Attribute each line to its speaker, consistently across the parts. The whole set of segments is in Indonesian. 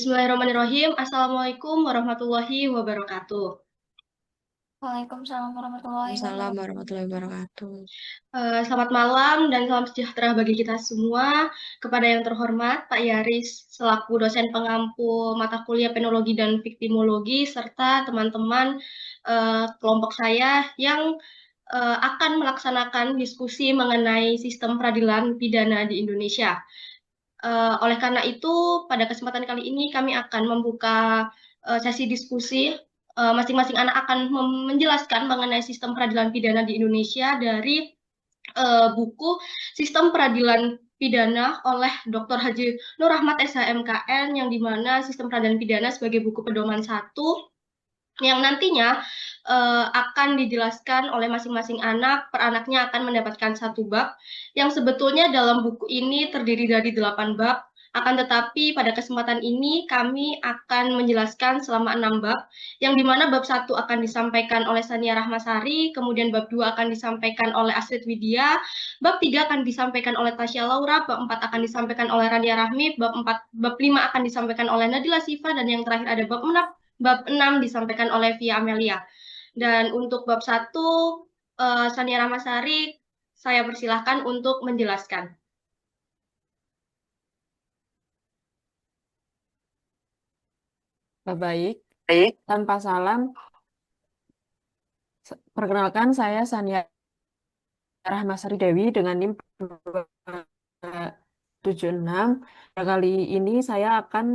Speaker 1: Bismillahirrahmanirrahim. Assalamualaikum warahmatullahi wabarakatuh.
Speaker 2: Waalaikumsalam warahmatullahi
Speaker 3: Waalaikumsalam
Speaker 2: wabarakatuh.
Speaker 3: warahmatullahi wabarakatuh.
Speaker 1: Selamat malam dan salam sejahtera bagi kita semua. Kepada yang terhormat Pak Yaris selaku dosen pengampu mata kuliah penologi dan viktimologi serta teman-teman kelompok saya yang akan melaksanakan diskusi mengenai sistem peradilan pidana di Indonesia. Oleh karena itu, pada kesempatan kali ini kami akan membuka sesi diskusi. Masing-masing anak akan menjelaskan mengenai sistem peradilan pidana di Indonesia dari buku Sistem Peradilan Pidana oleh Dr. Haji Nur Rahmat SHMKN, yang dimana sistem peradilan pidana sebagai buku pedoman satu yang nantinya akan dijelaskan oleh masing-masing anak. Per anaknya akan mendapatkan satu bab, yang sebetulnya dalam buku ini terdiri dari 8 bab. Akan tetapi pada kesempatan ini kami akan menjelaskan selama 6 bab, yang dimana bab 1 akan disampaikan oleh Sania Rahmasari, kemudian bab 2 akan disampaikan oleh Astrid Widya, bab 3 akan disampaikan oleh Tasya Laura, bab 4 akan disampaikan oleh Rania Rahmi, bab 5 akan disampaikan oleh Nadila Siva, dan yang terakhir ada bab 6 disampaikan oleh Via Amelia. Dan untuk bab 1, Sania Rahmasari, saya persilahkan untuk menjelaskan.
Speaker 3: Baik,
Speaker 2: Baik.
Speaker 3: tanpa salam, perkenalkan saya Sania Rahmasari Dewi dengan NIM 276. Kali ini saya akan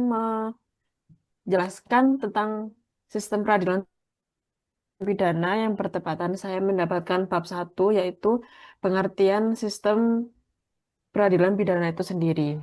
Speaker 3: menjelaskan tentang sistem peradilan pidana yang bertepatan saya mendapatkan bab 1, yaitu pengertian sistem peradilan pidana itu sendiri.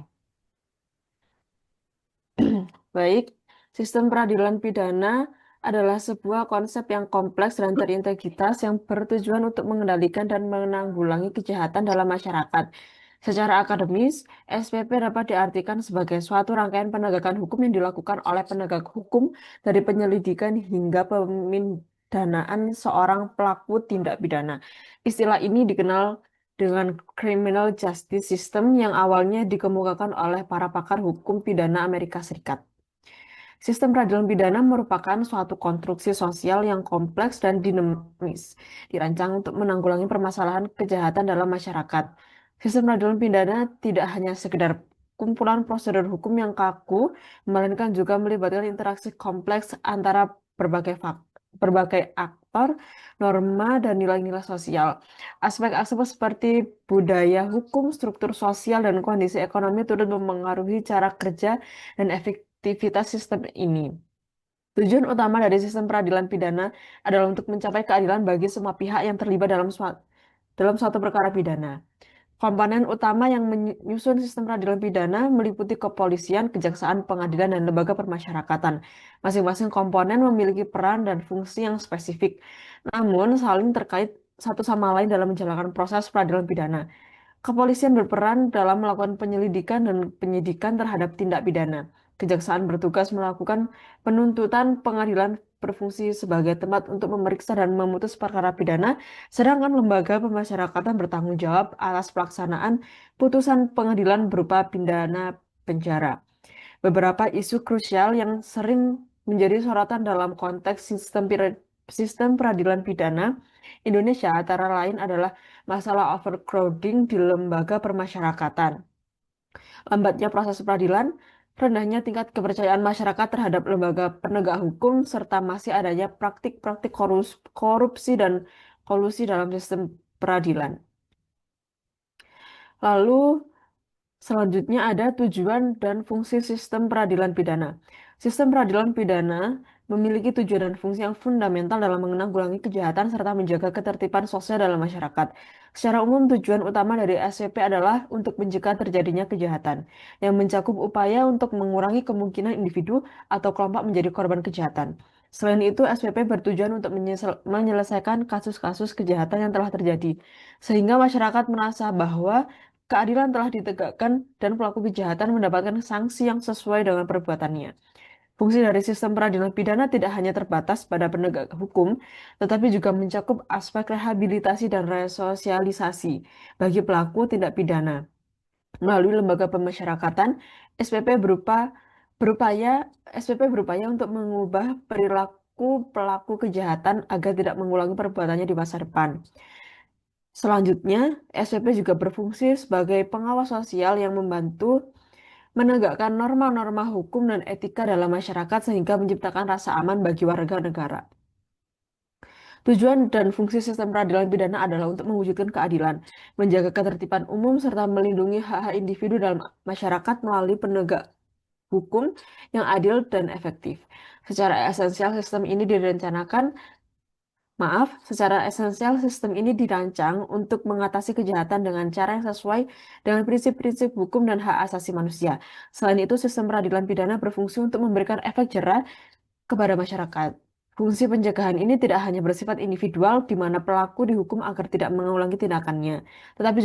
Speaker 3: Baik, sistem peradilan pidana adalah sebuah konsep yang kompleks dan terintegritas yang bertujuan untuk mengendalikan dan menanggulangi kejahatan dalam masyarakat. Secara akademis, SPP dapat diartikan sebagai suatu rangkaian penegakan hukum yang dilakukan oleh penegak hukum dari penyelidikan hingga pemindanaan seorang pelaku tindak pidana. Istilah ini dikenal dengan criminal justice system yang awalnya dikemukakan oleh para pakar hukum pidana Amerika Serikat. Sistem peradilan pidana merupakan suatu konstruksi sosial yang kompleks dan dinamis, dirancang untuk menanggulangi permasalahan kejahatan dalam masyarakat. Sistem peradilan pidana tidak hanya sekedar kumpulan prosedur hukum yang kaku, melainkan juga melibatkan interaksi kompleks antara berbagai aktor, norma, dan nilai-nilai sosial. Aspek-aspek seperti budaya hukum, struktur sosial, dan kondisi ekonomi turut memengaruhi cara kerja dan efektivitas sistem ini. Tujuan utama dari sistem peradilan pidana adalah untuk mencapai keadilan bagi semua pihak yang terlibat dalam suatu perkara pidana. Komponen utama yang menyusun sistem peradilan pidana meliputi kepolisian, kejaksaan, pengadilan, dan lembaga permasyarakatan. Masing-masing komponen memiliki peran dan fungsi yang spesifik, namun saling terkait satu sama lain dalam menjalankan proses peradilan pidana. Kepolisian berperan dalam melakukan penyelidikan dan penyidikan terhadap tindak pidana. Kejaksaan bertugas melakukan penuntutan, pengadilan berfungsi sebagai tempat untuk memeriksa dan memutus perkara pidana, sedangkan lembaga pemasyarakatan bertanggung jawab atas pelaksanaan putusan pengadilan berupa pidana penjara. Beberapa isu krusial yang sering menjadi sorotan dalam konteks sistem peradilan pidana Indonesia antara lain adalah masalah overcrowding di lembaga permasyarakatan, lambatnya proses peradilan, rendahnya tingkat kepercayaan masyarakat terhadap lembaga penegak hukum, serta masih adanya praktik-praktik korupsi dan kolusi dalam sistem peradilan. Lalu selanjutnya ada tujuan dan fungsi sistem peradilan pidana. Sistem peradilan pidana memiliki tujuan dan fungsi yang fundamental dalam menanggulangi kejahatan serta menjaga ketertiban sosial dalam masyarakat. Secara umum, tujuan utama dari SPP adalah untuk mencegah terjadinya kejahatan, yang mencakup upaya untuk mengurangi kemungkinan individu atau kelompok menjadi korban kejahatan. Selain itu, SPP bertujuan untuk menyelesaikan kasus-kasus kejahatan yang telah terjadi, sehingga masyarakat merasa bahwa keadilan telah ditegakkan dan pelaku kejahatan mendapatkan sanksi yang sesuai dengan perbuatannya. Fungsi dari sistem peradilan pidana tidak hanya terbatas pada penegak hukum, tetapi juga mencakup aspek rehabilitasi dan resosialisasi bagi pelaku tindak pidana. Melalui lembaga pemasyarakatan, SPP berupa SPP berupaya untuk mengubah perilaku pelaku kejahatan agar tidak mengulangi perbuatannya di masa depan. Selanjutnya, SPP juga berfungsi sebagai pengawas sosial yang membantu menegakkan norma-norma hukum dan etika dalam masyarakat sehingga menciptakan rasa aman bagi warga negara. Tujuan dan fungsi sistem peradilan pidana adalah untuk mewujudkan keadilan, menjaga ketertiban umum, serta melindungi hak-hak individu dalam masyarakat melalui penegak hukum yang adil dan efektif. Secara esensial, sistem ini dirancang untuk mengatasi kejahatan dengan cara yang sesuai dengan prinsip-prinsip hukum dan hak asasi manusia. Selain itu, sistem peradilan pidana berfungsi untuk memberikan efek jera kepada masyarakat. Fungsi pencegahan ini tidak hanya bersifat individual, di mana pelaku dihukum agar tidak mengulangi tindakannya, tapi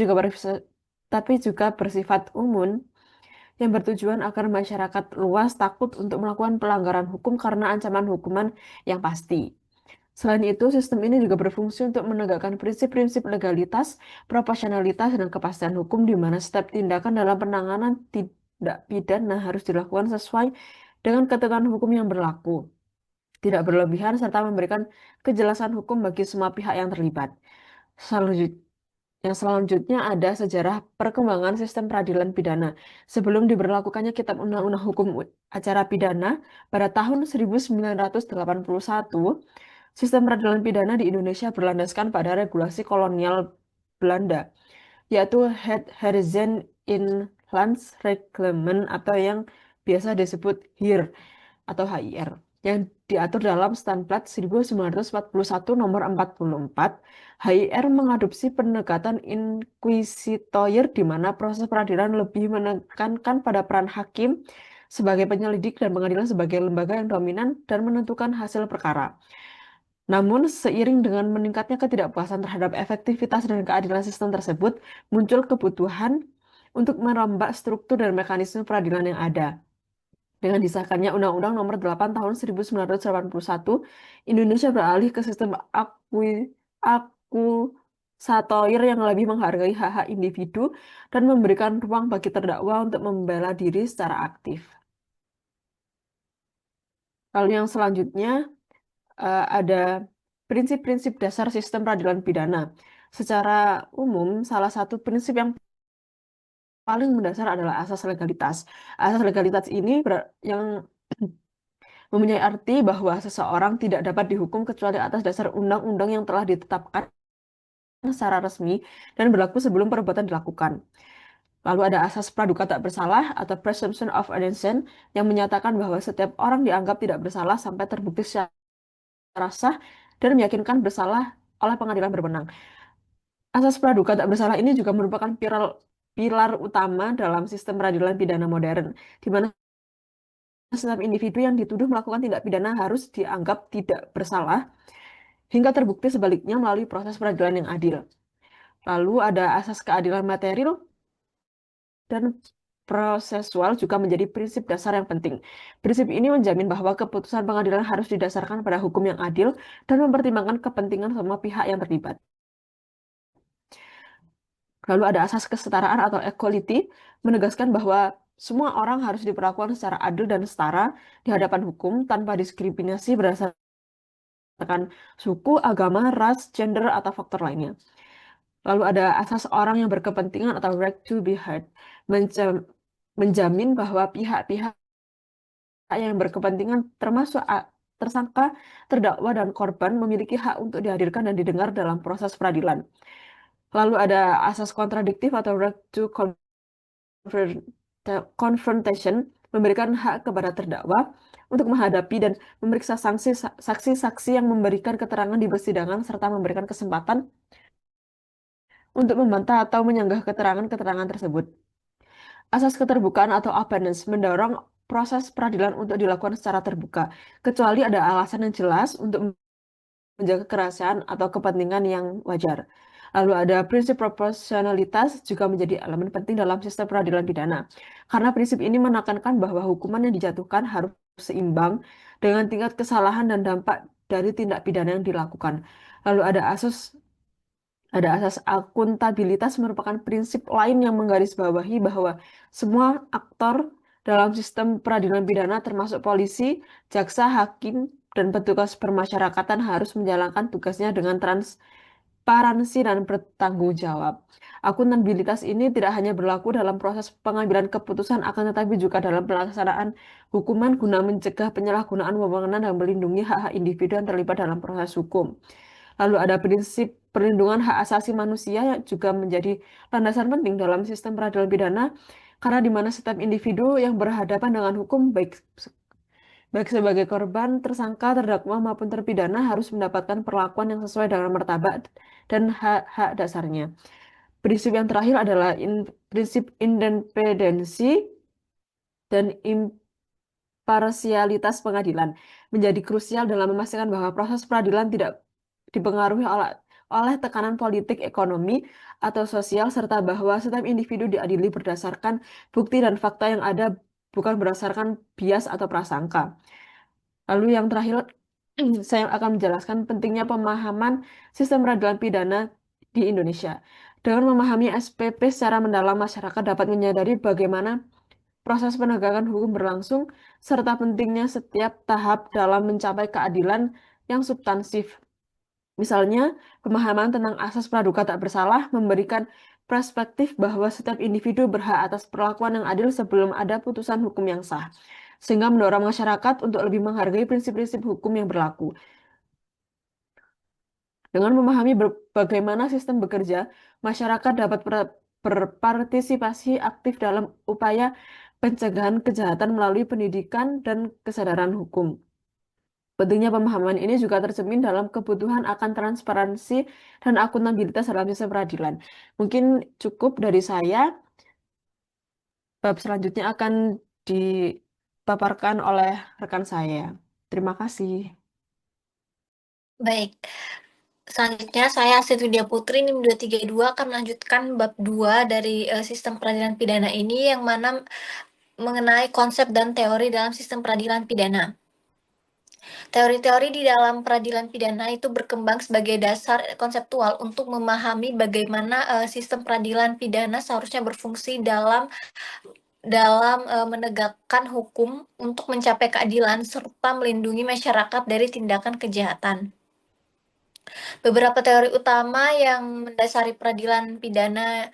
Speaker 3: juga bersifat umum yang bertujuan agar masyarakat luas takut untuk melakukan pelanggaran hukum karena ancaman hukuman yang pasti. Selain itu, sistem ini juga berfungsi untuk menegakkan prinsip-prinsip legalitas, proporsionalitas, dan kepastian hukum di mana setiap tindakan dalam penanganan tindak pidana harus dilakukan sesuai dengan ketentuan hukum yang berlaku, tidak berlebihan, serta memberikan kejelasan hukum bagi semua pihak yang terlibat. Yang selanjutnya ada sejarah perkembangan sistem peradilan pidana. Sebelum diberlakukannya Kitab Undang-Undang Hukum Acara Pidana pada tahun 1981, sistem peradilan pidana di Indonesia berlandaskan pada regulasi kolonial Belanda, yaitu Het Heerenveen Inlandsreglement atau yang biasa disebut HIR atau HIR yang diatur dalam Standblad 1941 nomor 44. HIR mengadopsi pendekatan inquisitoire di mana proses peradilan lebih menekankan pada peran hakim sebagai penyelidik dan pengadilan sebagai lembaga yang dominan dan menentukan hasil perkara. Namun, seiring dengan meningkatnya ketidakpuasan terhadap efektivitas dan keadilan sistem tersebut, muncul kebutuhan untuk merombak struktur dan mekanisme peradilan yang ada. Dengan disahkannya Undang-Undang Nomor 8 Tahun 1981, Indonesia beralih ke sistem akusatoire yang lebih menghargai hak-hak individu dan memberikan ruang bagi terdakwa untuk membela diri secara aktif. Lalu yang selanjutnya ada prinsip-prinsip dasar sistem peradilan pidana. Secara umum, salah satu prinsip yang paling mendasar adalah asas legalitas. Asas legalitas ini yang mempunyai arti bahwa seseorang tidak dapat dihukum kecuali atas dasar undang-undang yang telah ditetapkan secara resmi dan berlaku sebelum perbuatan dilakukan. Lalu ada asas praduga tak bersalah atau presumption of innocence yang menyatakan bahwa setiap orang dianggap tidak bersalah sampai terbukti secara sah dan meyakinkan bersalah oleh pengadilan berwenang. Asas praduga tak bersalah ini juga merupakan pilar utama dalam sistem peradilan pidana modern, di mana setiap individu yang dituduh melakukan tindak pidana harus dianggap tidak bersalah hingga terbukti sebaliknya melalui proses peradilan yang adil. Lalu ada asas keadilan material dan prosesual juga menjadi prinsip dasar yang penting. Prinsip ini menjamin bahwa keputusan pengadilan harus didasarkan pada hukum yang adil dan mempertimbangkan kepentingan semua pihak yang terlibat. Lalu ada asas kesetaraan atau equality, menegaskan bahwa semua orang harus diperlakukan secara adil dan setara di hadapan hukum tanpa diskriminasi berdasarkan suku, agama, ras, gender, atau faktor lainnya. Lalu ada asas orang yang berkepentingan atau right to be heard, menjamin bahwa pihak-pihak yang berkepentingan termasuk tersangka, terdakwa, dan korban memiliki hak untuk dihadirkan dan didengar dalam proses peradilan. Lalu ada asas kontradiktif atau right to confrontation, memberikan hak kepada terdakwa untuk menghadapi dan memeriksa saksi-saksi yang memberikan keterangan di persidangan serta memberikan kesempatan untuk membantah atau menyanggah keterangan-keterangan tersebut. Asas keterbukaan atau openness mendorong proses peradilan untuk dilakukan secara terbuka, kecuali ada alasan yang jelas untuk menjaga kerahasiaan atau kepentingan yang wajar. Lalu ada prinsip proporsionalitas juga menjadi elemen penting dalam sistem peradilan pidana. Karena prinsip ini menekankan bahwa hukuman yang dijatuhkan harus seimbang dengan tingkat kesalahan dan dampak dari tindak pidana yang dilakukan. Lalu ada asas akuntabilitas merupakan prinsip lain yang menggarisbawahi bahwa semua aktor dalam sistem peradilan pidana termasuk polisi, jaksa, hakim, dan petugas permasyarakatan harus menjalankan tugasnya dengan transparansi dan bertanggung jawab. Akuntabilitas ini tidak hanya berlaku dalam proses pengambilan keputusan, akan tetapi juga dalam pelaksanaan hukuman guna mencegah penyalahgunaan wewenang dan melindungi hak-hak individu yang terlibat dalam proses hukum. Lalu ada prinsip perlindungan hak asasi manusia yang juga menjadi landasan penting dalam sistem peradilan pidana, karena di mana setiap individu yang berhadapan dengan hukum, baik sebagai korban, tersangka, terdakwa maupun terpidana, harus mendapatkan perlakuan yang sesuai dengan martabat dan hak-hak dasarnya. Prinsip yang terakhir adalah prinsip independensi dan imparsialitas pengadilan menjadi krusial dalam memastikan bahwa proses peradilan tidak dipengaruhi oleh tekanan politik, ekonomi, atau sosial, serta bahwa setiap individu diadili berdasarkan bukti dan fakta yang ada, bukan berdasarkan bias atau prasangka. Lalu yang terakhir, saya akan menjelaskan pentingnya pemahaman sistem peradilan pidana di Indonesia. Dengan memahami SPP secara mendalam, masyarakat dapat menyadari bagaimana proses penegakan hukum berlangsung, serta pentingnya setiap tahap dalam mencapai keadilan yang substansif. Misalnya, pemahaman tentang asas praduga tak bersalah memberikan perspektif bahwa setiap individu berhak atas perlakuan yang adil sebelum ada putusan hukum yang sah, sehingga mendorong masyarakat untuk lebih menghargai prinsip-prinsip hukum yang berlaku. Dengan memahami bagaimana sistem bekerja, masyarakat dapat berpartisipasi aktif dalam upaya pencegahan kejahatan melalui pendidikan dan kesadaran hukum. Pentingnya pemahaman ini juga tercermin dalam kebutuhan akan transparansi dan akuntabilitas dalam sistem peradilan. Mungkin cukup dari saya. Bab selanjutnya akan dipaparkan oleh rekan saya. Terima kasih.
Speaker 2: Baik, selanjutnya saya Asit Widya Putri NIM 232 akan melanjutkan bab 2 dari sistem peradilan pidana ini, yang mana mengenai konsep dan teori dalam sistem peradilan pidana. Teori-teori di dalam peradilan pidana itu berkembang sebagai dasar konseptual untuk memahami bagaimana sistem peradilan pidana seharusnya berfungsi dalam menegakkan hukum untuk mencapai keadilan serta melindungi masyarakat dari tindakan kejahatan. Beberapa teori utama yang mendasari peradilan pidana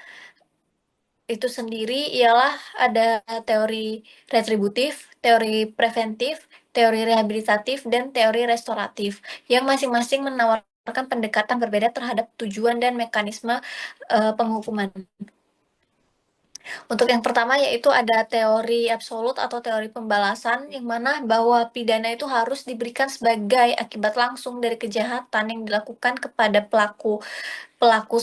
Speaker 2: itu sendiri ialah ada teori retributif, teori preventif, teori rehabilitatif, dan teori restoratif, yang masing-masing menawarkan pendekatan berbeda terhadap tujuan dan mekanisme penghukuman. Untuk yang pertama yaitu ada teori absolut atau teori pembalasan, yang mana bahwa pidana itu harus diberikan sebagai akibat langsung dari kejahatan yang dilakukan kepada pelaku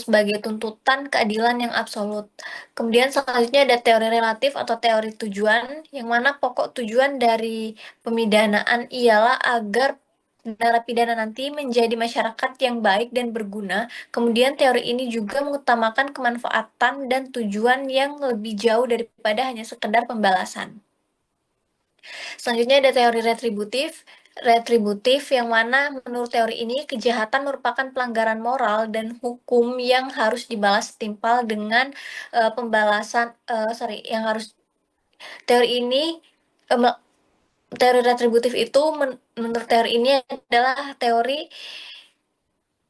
Speaker 2: sebagai tuntutan keadilan yang absolut. Kemudian selanjutnya ada teori relatif atau teori tujuan, yang mana pokok tujuan dari pemidanaan ialah agar narapidana nanti menjadi masyarakat yang baik dan berguna. Kemudian teori ini juga mengutamakan kemanfaatan dan tujuan yang lebih jauh daripada hanya sekedar pembalasan. Selanjutnya ada teori retributif, yang mana menurut teori ini kejahatan merupakan pelanggaran moral dan hukum yang harus dibalas setimpal dengan teori retributif itu menurut teori ini adalah teori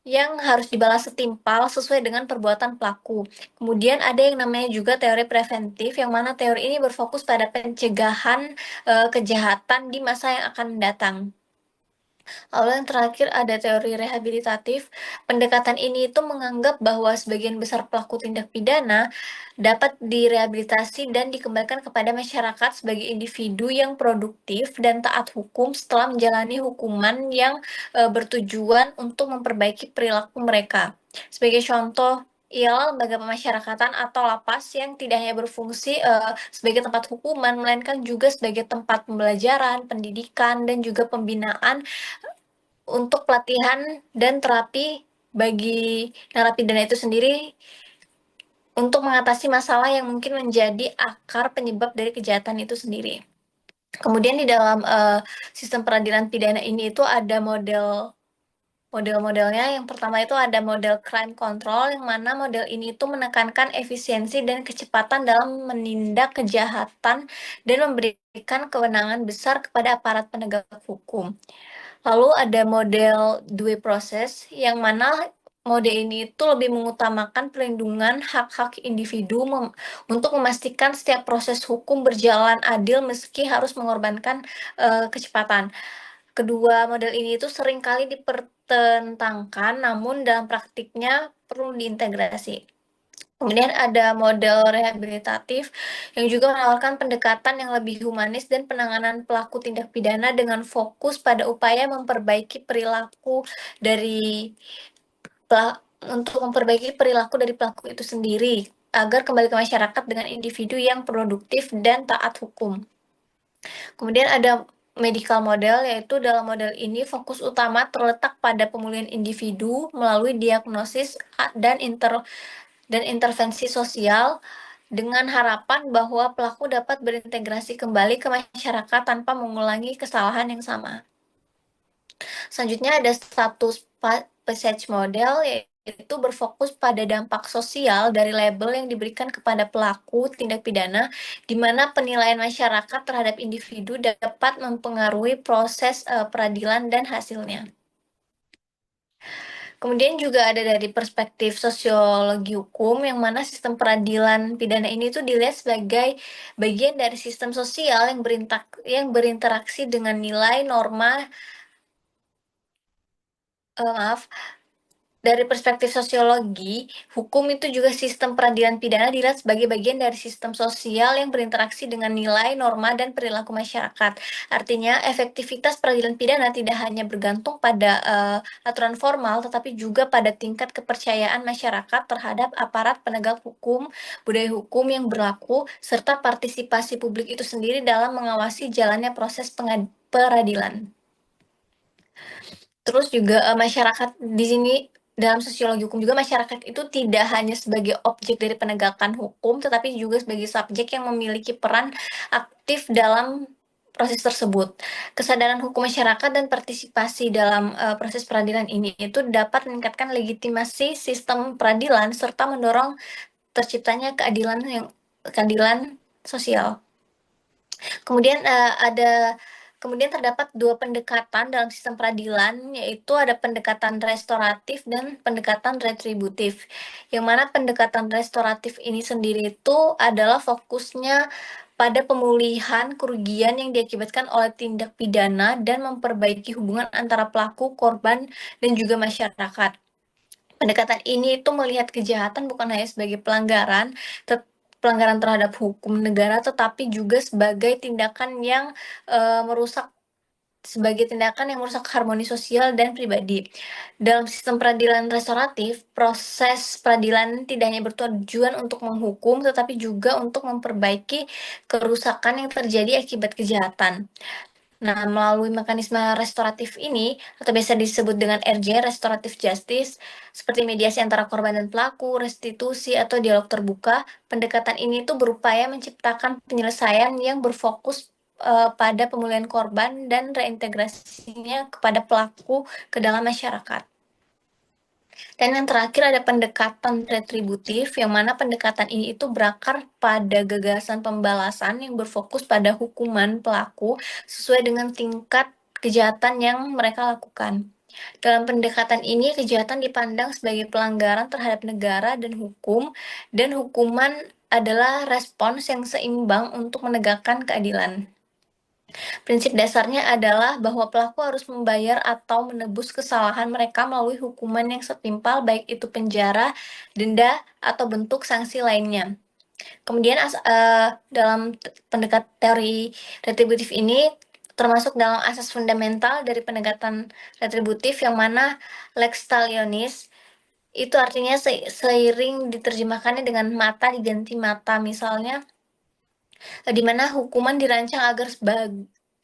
Speaker 2: yang harus dibalas setimpal sesuai dengan perbuatan pelaku. Kemudian ada yang namanya juga teori preventif, yang mana teori ini berfokus pada pencegahan kejahatan di masa yang akan datang. Lalu yang terakhir ada teori rehabilitatif. Pendekatan ini itu menganggap bahwa sebagian besar pelaku tindak pidana dapat direhabilitasi dan dikembalikan kepada masyarakat sebagai individu yang produktif dan taat hukum setelah menjalani hukuman yang bertujuan untuk memperbaiki perilaku mereka. Sebagai contoh, ialah lembaga pemasyarakatan atau lapas yang tidak hanya berfungsi sebagai tempat hukuman, melainkan juga sebagai tempat pembelajaran, pendidikan, dan juga pembinaan untuk pelatihan dan terapi bagi narapidana itu sendiri untuk mengatasi masalah yang mungkin menjadi akar penyebab dari kejahatan itu sendiri. Kemudian di dalam sistem peradilan pidana ini itu ada model Model-modelnya yang pertama itu ada model crime control, yang mana model ini itu menekankan efisiensi dan kecepatan dalam menindak kejahatan dan memberikan kewenangan besar kepada aparat penegak hukum. Lalu ada model due process, yang mana mode ini itu lebih mengutamakan perlindungan hak-hak individu untuk memastikan setiap proses hukum berjalan adil meski harus mengorbankan kecepatan. Kedua model ini itu seringkali dipertentangkan, namun dalam praktiknya perlu diintegrasi. Kemudian ada model rehabilitatif yang juga menawarkan pendekatan yang lebih humanis dan penanganan pelaku tindak pidana dengan fokus pada upaya memperbaiki perilaku dari untuk memperbaiki perilaku dari pelaku itu sendiri agar kembali ke masyarakat dengan individu yang produktif dan taat hukum. Kemudian ada medical model, yaitu dalam model ini fokus utama terletak pada pemulihan individu melalui diagnosis dan intervensi sosial dengan harapan bahwa pelaku dapat berintegrasi kembali ke masyarakat tanpa mengulangi kesalahan yang sama. Selanjutnya ada status passage model, yaitu berfokus pada dampak sosial dari label yang diberikan kepada pelaku tindak pidana, di mana penilaian masyarakat terhadap individu dapat mempengaruhi proses peradilan dan hasilnya. Kemudian juga ada dari perspektif sosiologi hukum, yang mana sistem peradilan pidana ini tuh dilihat sebagai bagian dari sistem sosial yang berinteraksi dengan nilai norma dari perspektif sosiologi, hukum itu juga sistem peradilan pidana dilihat sebagai bagian dari sistem sosial yang berinteraksi dengan nilai, norma, dan perilaku masyarakat. Artinya, efektivitas peradilan pidana tidak hanya bergantung pada aturan formal, tetapi juga pada tingkat kepercayaan masyarakat terhadap aparat penegak hukum, budaya hukum yang berlaku, serta partisipasi publik itu sendiri dalam mengawasi jalannya proses peradilan. Terus juga masyarakat di sini dalam sosiologi hukum juga, masyarakat itu tidak hanya sebagai objek dari penegakan hukum, tetapi juga sebagai subjek yang memiliki peran aktif dalam proses tersebut. Kesadaran hukum masyarakat dan partisipasi dalam proses peradilan ini itu dapat meningkatkan legitimasi sistem peradilan serta mendorong terciptanya keadilan sosial. Kemudian terdapat dua pendekatan dalam sistem peradilan, yaitu ada pendekatan restoratif dan pendekatan retributif. Yang mana pendekatan restoratif ini sendiri itu adalah fokusnya pada pemulihan kerugian yang diakibatkan oleh tindak pidana dan memperbaiki hubungan antara pelaku, korban, dan juga masyarakat. Pendekatan ini itu melihat kejahatan bukan hanya sebagai pelanggaran terhadap hukum negara, tetapi juga sebagai tindakan yang merusak harmoni sosial dan pribadi. Dalam sistem peradilan restoratif, proses peradilan tidak hanya bertujuan untuk menghukum, tetapi juga untuk memperbaiki kerusakan yang terjadi akibat kejahatan. Nah, melalui mekanisme restoratif ini, atau biasa disebut dengan RJ, Restorative Justice, seperti mediasi antara korban dan pelaku, restitusi, atau dialog terbuka, pendekatan ini tuh berupaya menciptakan penyelesaian yang berfokus pada pemulihan korban dan reintegrasinya kepada pelaku ke dalam masyarakat. Dan yang terakhir ada pendekatan retributif, yang mana pendekatan ini itu berakar pada gagasan pembalasan yang berfokus pada hukuman pelaku sesuai dengan tingkat kejahatan yang mereka lakukan. Dalam pendekatan ini, kejahatan dipandang sebagai pelanggaran terhadap negara dan hukum, dan hukuman adalah respons yang seimbang untuk menegakkan keadilan. Prinsip dasarnya adalah bahwa pelaku harus membayar atau menebus kesalahan mereka melalui hukuman yang setimpal, baik itu penjara, denda, atau bentuk sanksi lainnya. Kemudian dalam pendekat teori retributif ini termasuk dalam asas fundamental dari pendekatan retributif, yang mana lex talionis itu artinya seiring diterjemahkannya dengan mata diganti mata, misalnya di mana hukuman dirancang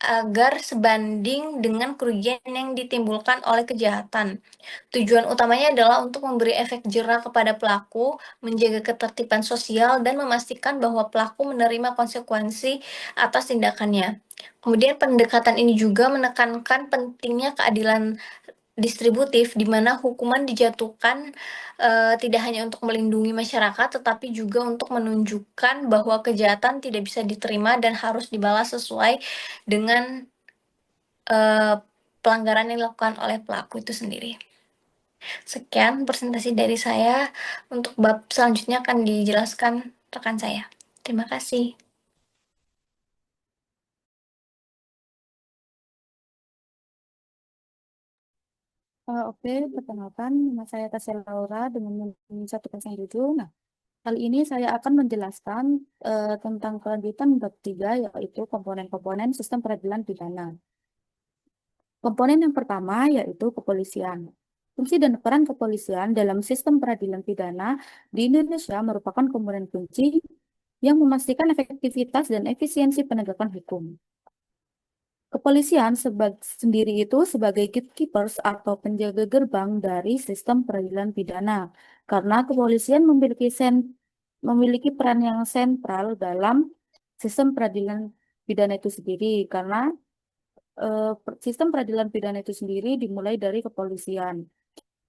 Speaker 2: agar sebanding dengan kerugian yang ditimbulkan oleh kejahatan. Tujuan utamanya adalah untuk memberi efek jera kepada pelaku, menjaga ketertiban sosial, dan memastikan bahwa pelaku menerima konsekuensi atas tindakannya. Kemudian pendekatan ini juga menekankan pentingnya keadilan distributif, di mana hukuman dijatuhkan tidak hanya untuk melindungi masyarakat, tetapi juga untuk menunjukkan bahwa kejahatan tidak bisa diterima dan harus dibalas sesuai dengan pelanggaran yang dilakukan oleh pelaku itu sendiri. Sekian presentasi dari saya. Untuk bab selanjutnya akan dijelaskan rekan saya. Terima kasih.
Speaker 4: Oke, perkenalkan, nama saya Tasya Laura dengan NIM 107. Nah, kali ini saya akan menjelaskan tentang kelanjutan bab 3, yaitu komponen-komponen sistem peradilan pidana. Komponen yang pertama yaitu kepolisian. Fungsi dan peran kepolisian dalam sistem peradilan pidana di Indonesia merupakan komponen kunci yang memastikan efektivitas dan efisiensi penegakan hukum. Kepolisian sendiri itu sebagai gatekeepers atau penjaga gerbang dari sistem peradilan pidana, karena kepolisian memiliki peran yang sentral dalam sistem peradilan pidana itu sendiri, karena sistem peradilan pidana itu sendiri dimulai dari kepolisian.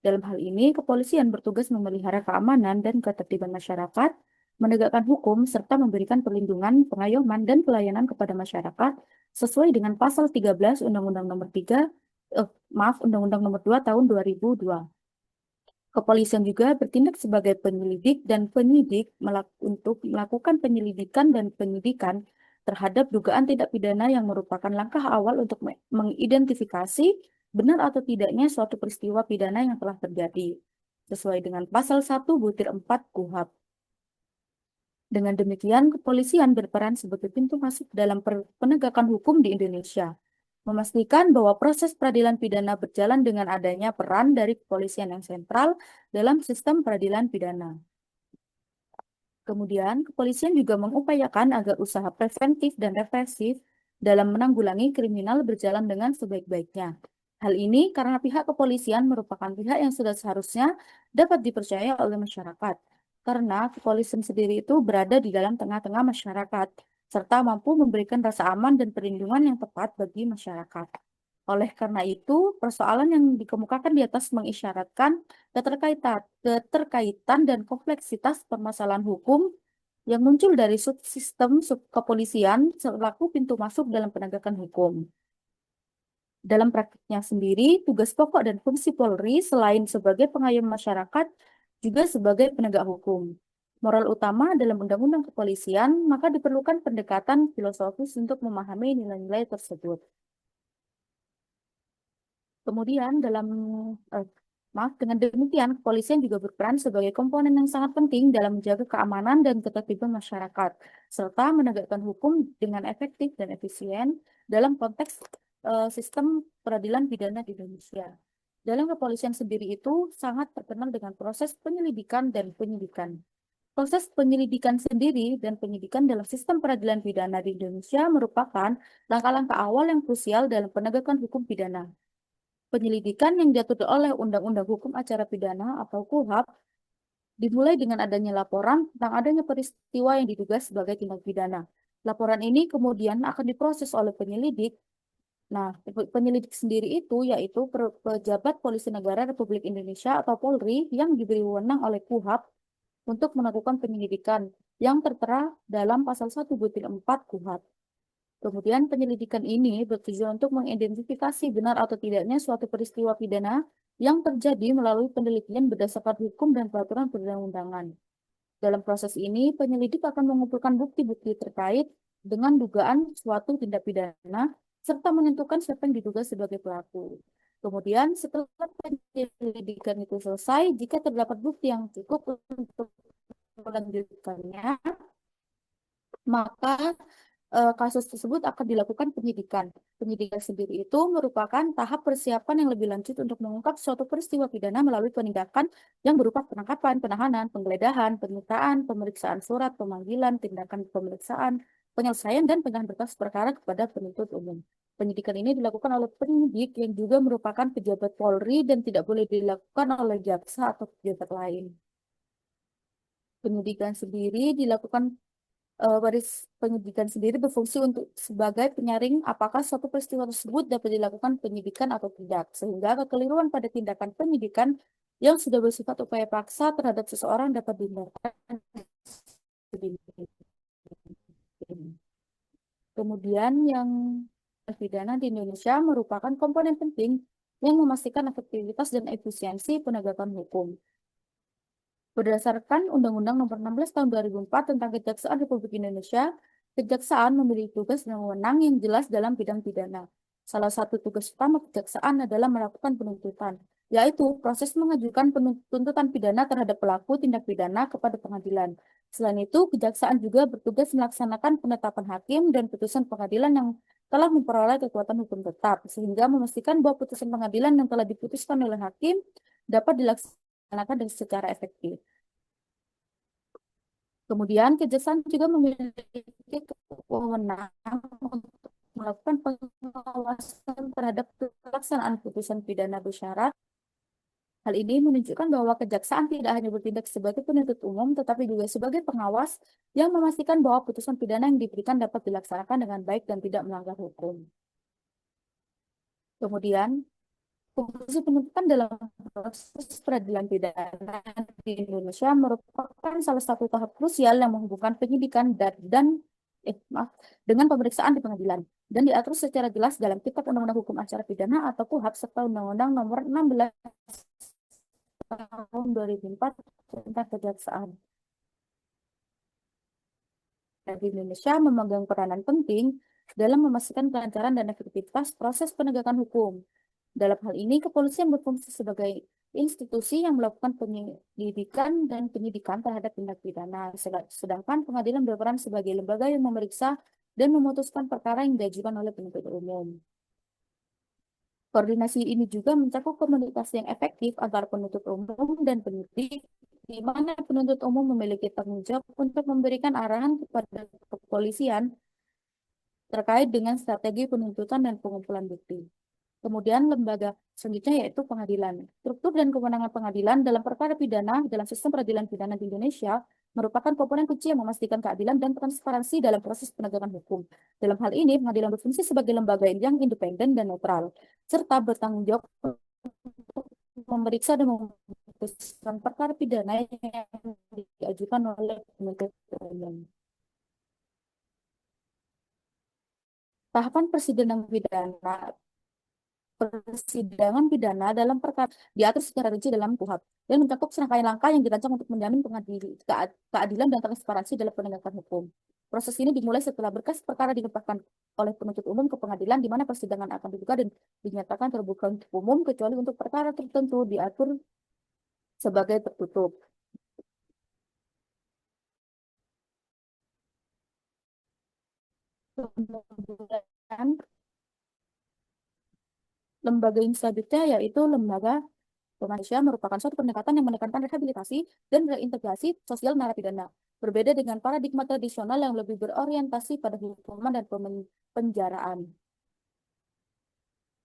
Speaker 4: Dalam hal ini, kepolisian bertugas memelihara keamanan dan ketertiban masyarakat, menegakkan hukum, serta memberikan perlindungan, pengayoman, dan pelayanan kepada masyarakat sesuai dengan pasal 13 Undang-Undang Nomor 2 Tahun 2002. Kepolisian juga bertindak sebagai penyelidik dan penyidik untuk melakukan penyelidikan dan penyidikan terhadap dugaan tindak pidana yang merupakan langkah awal untuk mengidentifikasi benar atau tidaknya suatu peristiwa pidana yang telah terjadi, sesuai dengan pasal 1-4 KUHP. Dengan demikian, kepolisian berperan sebagai pintu masuk dalam penegakan hukum di Indonesia, memastikan bahwa proses peradilan pidana berjalan dengan adanya peran dari kepolisian yang sentral dalam sistem peradilan pidana. Kemudian, kepolisian juga mengupayakan agar usaha preventif dan represif dalam menanggulangi kriminal berjalan dengan sebaik-baiknya. Hal ini karena pihak kepolisian merupakan pihak yang sudah seharusnya dapat dipercaya oleh masyarakat, karena kepolisian sendiri itu berada di dalam tengah-tengah masyarakat, serta mampu memberikan rasa aman dan perlindungan yang tepat bagi masyarakat. Oleh karena itu, persoalan yang dikemukakan di atas mengisyaratkan keterkaitan dan kompleksitas permasalahan hukum yang muncul dari subsistem kepolisian selaku pintu masuk dalam penegakan hukum. Dalam praktiknya sendiri, tugas pokok dan fungsi Polri selain sebagai pengayom masyarakat, juga sebagai penegak hukum. Moral utama dalam Undang-Undang Kepolisian, maka diperlukan pendekatan filosofis untuk memahami nilai-nilai tersebut. Kemudian dengan demikian, kepolisian juga berperan sebagai komponen yang sangat penting dalam menjaga keamanan dan ketertiban masyarakat, serta menegakkan hukum dengan efektif dan efisien dalam konteks sistem peradilan pidana di Indonesia. Dalam kepolisian sendiri itu sangat terkenal dengan proses penyelidikan dan penyidikan. Proses penyelidikan sendiri dan penyidikan dalam sistem peradilan pidana di Indonesia merupakan langkah-langkah awal yang krusial dalam penegakan hukum pidana. Penyelidikan yang diatur oleh Undang-Undang Hukum Acara Pidana atau KUHP dimulai dengan adanya laporan tentang adanya peristiwa yang diduga sebagai tindak pidana. Laporan ini kemudian akan diproses oleh penyelidik. Nah, penyelidik sendiri itu yaitu pejabat Polisi Negara Republik Indonesia atau Polri yang diberi wewenang oleh KUHP untuk melakukan penyelidikan yang tertera dalam pasal 1-4 KUHP. Kemudian penyelidikan ini bertujuan untuk mengidentifikasi benar atau tidaknya suatu peristiwa pidana yang terjadi melalui penelitian berdasarkan hukum dan peraturan perundang-undangan. Dalam proses ini, penyelidik akan mengumpulkan bukti-bukti terkait dengan dugaan suatu tindak pidana, serta menentukan siapa yang diduga sebagai pelaku. Kemudian, setelah penyelidikan itu selesai, jika terdapat bukti yang cukup untuk melanjutkannya, maka kasus tersebut akan dilakukan penyidikan. Penyidikan sendiri itu merupakan tahap persiapan yang lebih lanjut untuk mengungkap suatu peristiwa pidana melalui penindakan yang berupa penangkapan, penahanan, penggeledahan, penyitaan, pemeriksaan surat, pemanggilan, tindakan pemeriksaan, penyelesaian, dan penyerahan berkas perkara kepada penuntut umum. Penyidikan ini dilakukan oleh penyidik yang juga merupakan pejabat Polri dan tidak boleh dilakukan oleh jaksa atau pejabat lain. Penyidikan sendiri dilakukan baris penyidikan sendiri berfungsi untuk sebagai penyaring apakah suatu peristiwa tersebut dapat dilakukan penyidikan atau tidak, sehingga kekeliruan pada tindakan penyidikan yang sudah bersifat upaya paksa terhadap seseorang dapat dihindarkan. Kemudian yang pidana di Indonesia merupakan komponen penting yang memastikan efektivitas dan efisiensi penegakan hukum. Berdasarkan Undang-Undang Nomor 16 Tahun 2004 tentang Kejaksaan Republik Indonesia, kejaksaan memiliki tugas dan wewenang yang jelas dalam bidang pidana. Salah satu tugas utama kejaksaan adalah melakukan penuntutan, yaitu proses mengajukan tuntutan pidana terhadap pelaku tindak pidana kepada pengadilan. Selain itu, kejaksaan juga bertugas melaksanakan penetapan hakim dan putusan pengadilan yang telah memperoleh kekuatan hukum tetap, sehingga memastikan bahwa putusan pengadilan yang telah diputuskan oleh hakim dapat dilaksanakan secara efektif. Kemudian, kejaksaan juga memiliki wewenang untuk melakukan pengawasan terhadap pelaksanaan putusan pidana bersyarat. Hal ini menunjukkan bahwa kejaksaan tidak hanya bertindak sebagai penuntut umum, tetapi juga sebagai pengawas yang memastikan bahwa putusan pidana yang diberikan dapat dilaksanakan dengan baik dan tidak melanggar hukum. Kemudian, fungsi penuntutan dalam proses peradilan pidana di Indonesia merupakan salah satu tahap krusial yang menghubungkan penyidikan dengan pemeriksaan di pengadilan dan diatur secara jelas dalam Kitab Undang-Undang Hukum Acara Pidana atau KUHP serta Undang-Undang Nomor 16 Tahun 2004 tentang Kejaksaan. Di Indonesia memegang peranan penting dalam memastikan kelancaran dan efektivitas proses penegakan hukum. Dalam hal ini, kepolisian berfungsi sebagai institusi yang melakukan penyelidikan dan penyidikan terhadap tindak pidana, sedangkan pengadilan berperan sebagai lembaga yang memeriksa dan memutuskan perkara yang diajukan oleh penuntut umum. Koordinasi ini juga mencakup komunikasi yang efektif antara penuntut umum dan penyidik, di mana penuntut umum memiliki tanggung jawab untuk memberikan arahan kepada kepolisian terkait dengan strategi penuntutan dan pengumpulan bukti. Kemudian lembaga selanjutnya yaitu pengadilan. Struktur dan kewenangan pengadilan dalam perkara pidana dalam sistem peradilan pidana di Indonesia merupakan komponen kunci yang memastikan keadilan dan transparansi dalam proses penegakan hukum. Dalam hal ini, pengadilan berfungsi sebagai lembaga yang independen dan netral, serta bertanggung jawab untuk memeriksa dan memutuskan perkara pidana yang diajukan oleh penuntut umum. Tahapan persidangan pidana dalam perkara diatur secara rinci dalam KUHP dan mencakup serangkaian langkah yang dirancang untuk menjamin keadilan dan transparansi dalam penegakan hukum. Proses ini dimulai setelah berkas perkara dilimpahkan oleh penuntut umum ke pengadilan, di mana persidangan akan dibuka dan dinyatakan terbuka untuk umum kecuali untuk perkara tertentu diatur sebagai tertutup. Kemudian, lembaga yang selanjutnya yaitu lembaga Indonesia merupakan suatu pendekatan yang menekankan rehabilitasi dan reintegrasi sosial narapidana. Berbeda dengan paradigma tradisional yang lebih berorientasi pada hukuman dan penjaraan.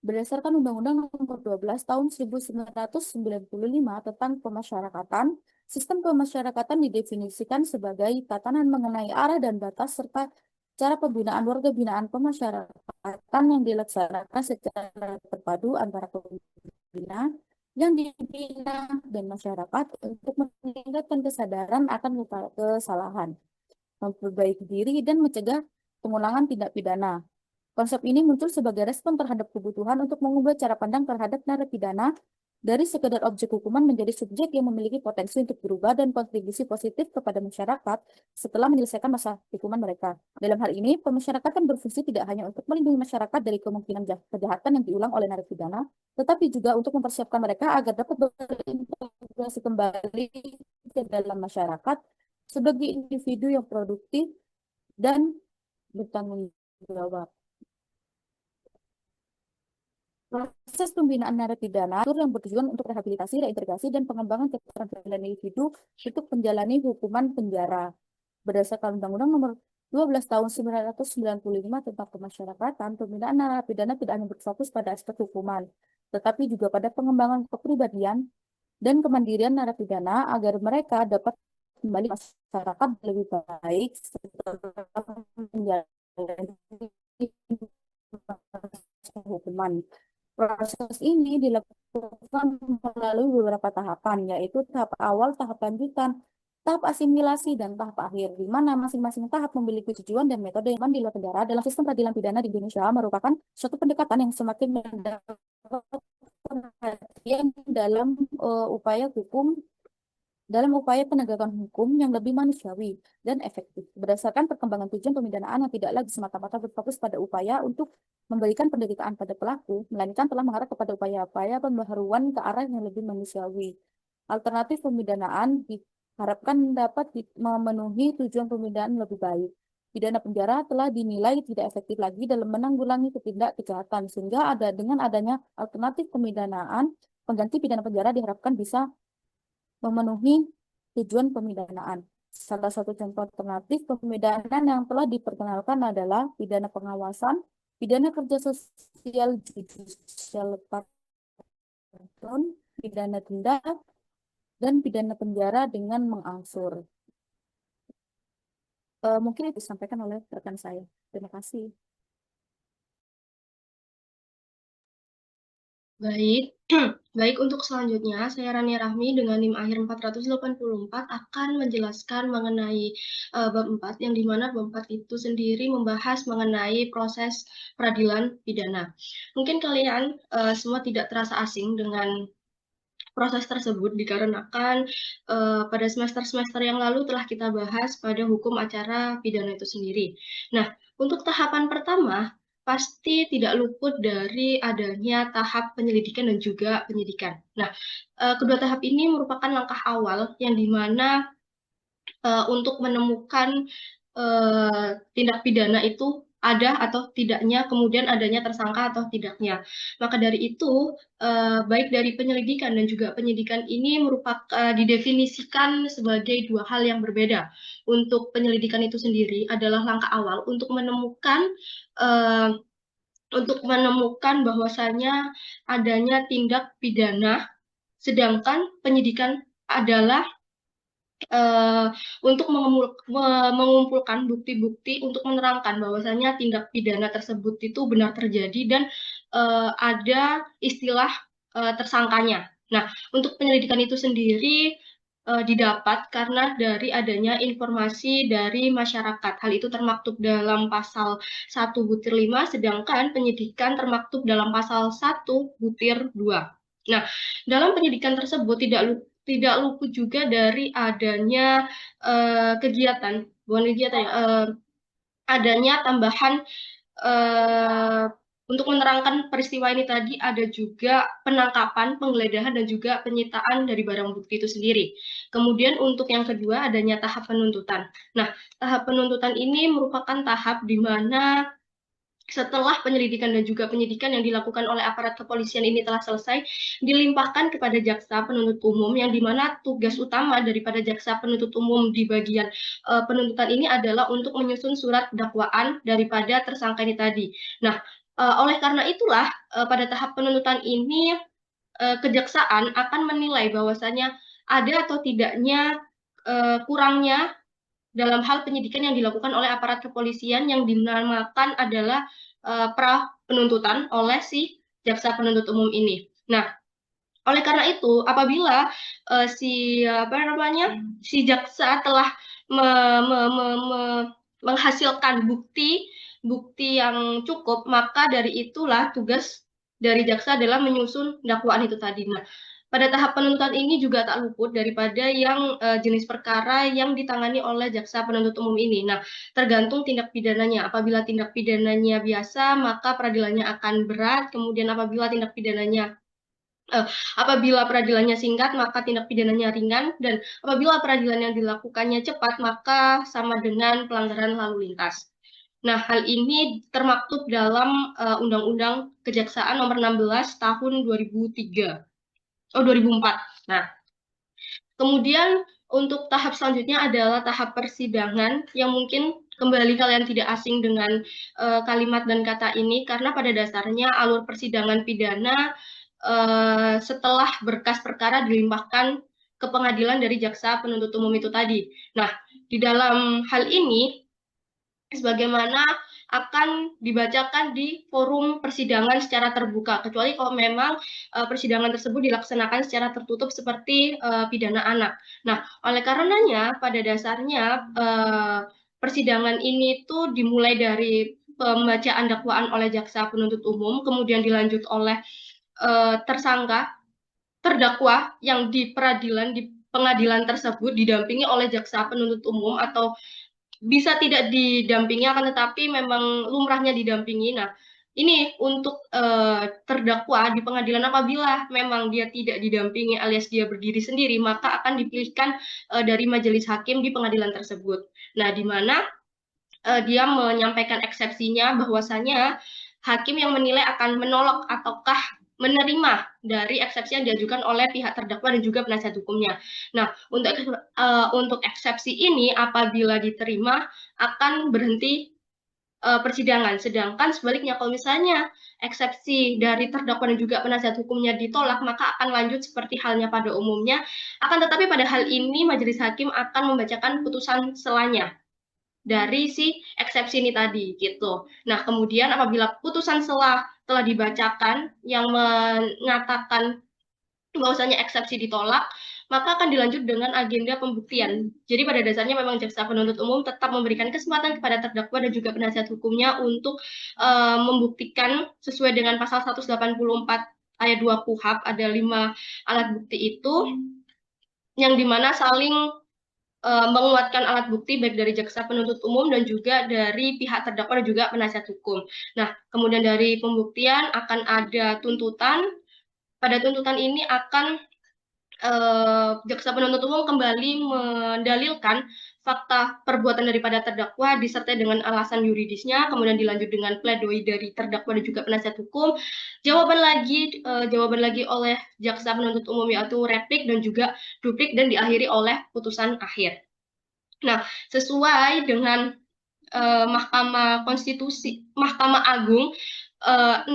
Speaker 4: Berdasarkan Undang-Undang Nomor 12 Tahun 1995 tentang pemasyarakatan, sistem pemasyarakatan didefinisikan sebagai tatanan mengenai arah dan batas serta cara pembinaan warga binaan pemasyarakatan yang dilaksanakan secara terpadu antara pembina yang dibina dan masyarakat untuk meningkatkan kesadaran akan kesalahan, memperbaiki diri, dan mencegah pengulangan tindak pidana. Konsep ini muncul sebagai respon terhadap kebutuhan untuk mengubah cara pandang terhadap narapidana dari sekedar objek hukuman menjadi subjek yang memiliki potensi untuk berubah dan kontribusi positif kepada masyarakat setelah menyelesaikan masa hukuman mereka. Dalam hal ini, pemasyarakatan berfungsi tidak hanya untuk melindungi masyarakat dari kemungkinan kejahatan yang diulang oleh narapidana, tetapi juga untuk mempersiapkan mereka agar dapat berintegrasi kembali ke dalam masyarakat sebagai individu yang produktif dan bertanggung jawab. Proses pembinaan narapidana yang bertujuan untuk rehabilitasi, reintegrasi, dan pengembangan keterampilan individu untuk menjalani hukuman penjara. Berdasarkan Undang-Undang Nomor 12 Tahun 1995 tentang pemasyarakatan, pembinaan narapidana tidak hanya berfokus pada aspek hukuman, tetapi juga pada pengembangan kepribadian dan kemandirian narapidana agar mereka dapat kembali masyarakat lebih baik setelah menjalani hukuman. Proses ini dilakukan melalui beberapa tahapan, yaitu tahap awal, tahap lanjutan, tahap asimilasi, dan tahap akhir, di mana masing-masing tahap memiliki tujuan dan metode yang di luar negara. Dalam sistem peradilan pidana di Indonesia merupakan suatu pendekatan yang semakin mendapat perhatian dalam upaya penegakan hukum yang lebih manusiawi dan efektif, berdasarkan perkembangan tujuan pemidanaan yang tidak lagi semata-mata berfokus pada upaya untuk memberikan penderitaan pada pelaku, melainkan telah mengarah kepada upaya-upaya pembaharuan ke arah yang lebih manusiawi. Alternatif pemidanaan diharapkan dapat memenuhi tujuan pemidanaan lebih baik. Pidana penjara telah dinilai tidak efektif lagi dalam menanggulangi tindak kejahatan, sehingga dengan adanya alternatif pemidanaan, pengganti pidana penjara diharapkan bisa memenuhi tujuan pemidanaan. Salah satu contoh alternatif pemidanaan yang telah diperkenalkan adalah pidana pengawasan, pidana kerja sosial judicial pardon, pidana denda, dan pidana penjara dengan mengangsur. Mungkin itu disampaikan oleh rekan saya. Terima kasih.
Speaker 1: Baik, baik untuk selanjutnya saya Rania Rahmi dengan NIM akhir 484 akan menjelaskan mengenai bab 4 yang dimana bab 4 itu sendiri membahas mengenai proses peradilan pidana. Mungkin kalian semua tidak terasa asing dengan proses tersebut dikarenakan pada semester-semester yang lalu telah kita bahas pada hukum acara pidana itu sendiri. Nah, untuk tahapan pertama pasti tidak luput dari adanya tahap penyelidikan dan juga penyidikan. Nah, kedua tahap ini merupakan langkah awal yang dimana untuk menemukan tindak pidana itu ada atau tidaknya, kemudian adanya tersangka atau tidaknya. Maka dari itu, baik dari penyelidikan dan juga penyidikan ini merupakan didefinisikan sebagai dua hal yang berbeda. Untuk penyelidikan itu sendiri adalah langkah awal untuk menemukan bahwasanya adanya tindak pidana, sedangkan penyidikan adalah untuk mengumpulkan bukti-bukti untuk menerangkan bahwasanya tindak pidana tersebut itu benar terjadi dan ada istilah tersangkanya. Nah, untuk penyelidikan itu sendiri didapat karena dari adanya informasi dari masyarakat. Hal itu termaktub dalam pasal 1/5, sedangkan penyidikan termaktub dalam pasal 1/2. Nah, dalam penyidikan tersebut tidak luput juga dari adanya kegiatan, bukan kegiatan ya, adanya tambahan untuk menerangkan peristiwa ini tadi ada juga penangkapan, penggeledahan, dan juga penyitaan dari barang bukti itu sendiri. Kemudian untuk yang kedua adanya tahap penuntutan. Nah, tahap penuntutan ini merupakan tahap di mana setelah penyelidikan dan juga penyidikan yang dilakukan oleh aparat kepolisian ini telah selesai, dilimpahkan kepada jaksa penuntut umum, yang dimana tugas utama daripada jaksa penuntut umum di bagian penuntutan ini adalah untuk menyusun surat dakwaan daripada tersangka ini tadi. Nah, oleh karena itulah pada tahap penuntutan ini kejaksaan akan menilai bahwasanya ada atau tidaknya kurangnya dalam hal penyidikan yang dilakukan oleh aparat kepolisian yang dinamakan adalah pra penuntutan oleh si jaksa penuntut umum ini. Nah, oleh karena itu, apabila si jaksa telah menghasilkan bukti yang cukup, maka dari itulah tugas dari jaksa adalah menyusun dakwaan itu tadi. Nah, pada tahap penuntutan ini juga tak luput daripada yang jenis perkara yang ditangani oleh jaksa penuntut umum ini. Nah, tergantung tindak pidananya. Apabila tindak pidananya biasa, maka peradilannya akan berat. Kemudian apabila peradilannya singkat, maka tindak pidananya ringan. Dan apabila peradilan yang dilakukannya cepat, maka sama dengan pelanggaran lalu lintas. Nah, hal ini termaktub dalam Undang-Undang Kejaksaan Nomor 16 Tahun 2004. Nah, kemudian untuk tahap selanjutnya adalah tahap persidangan, yang mungkin kembali kalian tidak asing dengan kalimat dan kata ini, karena pada dasarnya alur persidangan pidana setelah berkas perkara dilimpahkan ke pengadilan dari jaksa penuntut umum itu tadi. Nah, di dalam hal ini sebagaimana akan dibacakan di forum persidangan secara terbuka, kecuali kalau memang persidangan tersebut dilaksanakan secara tertutup seperti pidana anak. Nah, oleh karenanya pada dasarnya persidangan ini tuh dimulai dari pembacaan dakwaan oleh jaksa penuntut umum, kemudian dilanjut oleh terdakwa yang di pengadilan tersebut didampingi oleh jaksa penuntut umum atau bisa tidak didampingi, akan tetapi memang lumrahnya didampingi. Nah, ini untuk terdakwa di pengadilan apabila memang dia tidak didampingi alias dia berdiri sendiri, maka akan dipilihkan dari majelis hakim di pengadilan tersebut. Nah, di mana dia menyampaikan eksepsinya bahwasanya hakim yang menilai akan menolak ataukah menerima dari eksepsi yang diajukan oleh pihak terdakwa dan juga penasihat hukumnya. Nah, untuk eksepsi ini apabila diterima akan berhenti persidangan. Sedangkan sebaliknya kalau misalnya eksepsi dari terdakwa dan juga penasihat hukumnya ditolak, maka akan lanjut seperti halnya pada umumnya. Akan tetapi pada hal ini majelis hakim akan membacakan putusan selanya dari si eksepsi ini tadi gitu. Nah, kemudian apabila putusan sela telah dibacakan yang mengatakan bahwasanya eksepsi ditolak, maka akan dilanjut dengan agenda pembuktian. Jadi pada dasarnya memang jaksa penuntut umum tetap memberikan kesempatan kepada terdakwa dan juga penasihat hukumnya untuk membuktikan sesuai dengan pasal 184 ayat 2 KUHP, ada 5 alat bukti itu yang dimana saling menguatkan alat bukti baik dari jaksa penuntut umum dan juga dari pihak terdakwa dan juga penasihat hukum. Nah, kemudian dari pembuktian akan ada tuntutan. Pada tuntutan ini akan jaksa penuntut umum kembali mendalilkan fakta perbuatan daripada terdakwa disertai dengan alasan yuridisnya, kemudian dilanjut dengan pledoi dari terdakwa dan juga penasihat hukum. Jawaban lagi oleh jaksa penuntut umum yaitu replik dan juga duplik dan diakhiri oleh putusan akhir. Nah, sesuai dengan Mahkamah Agung 6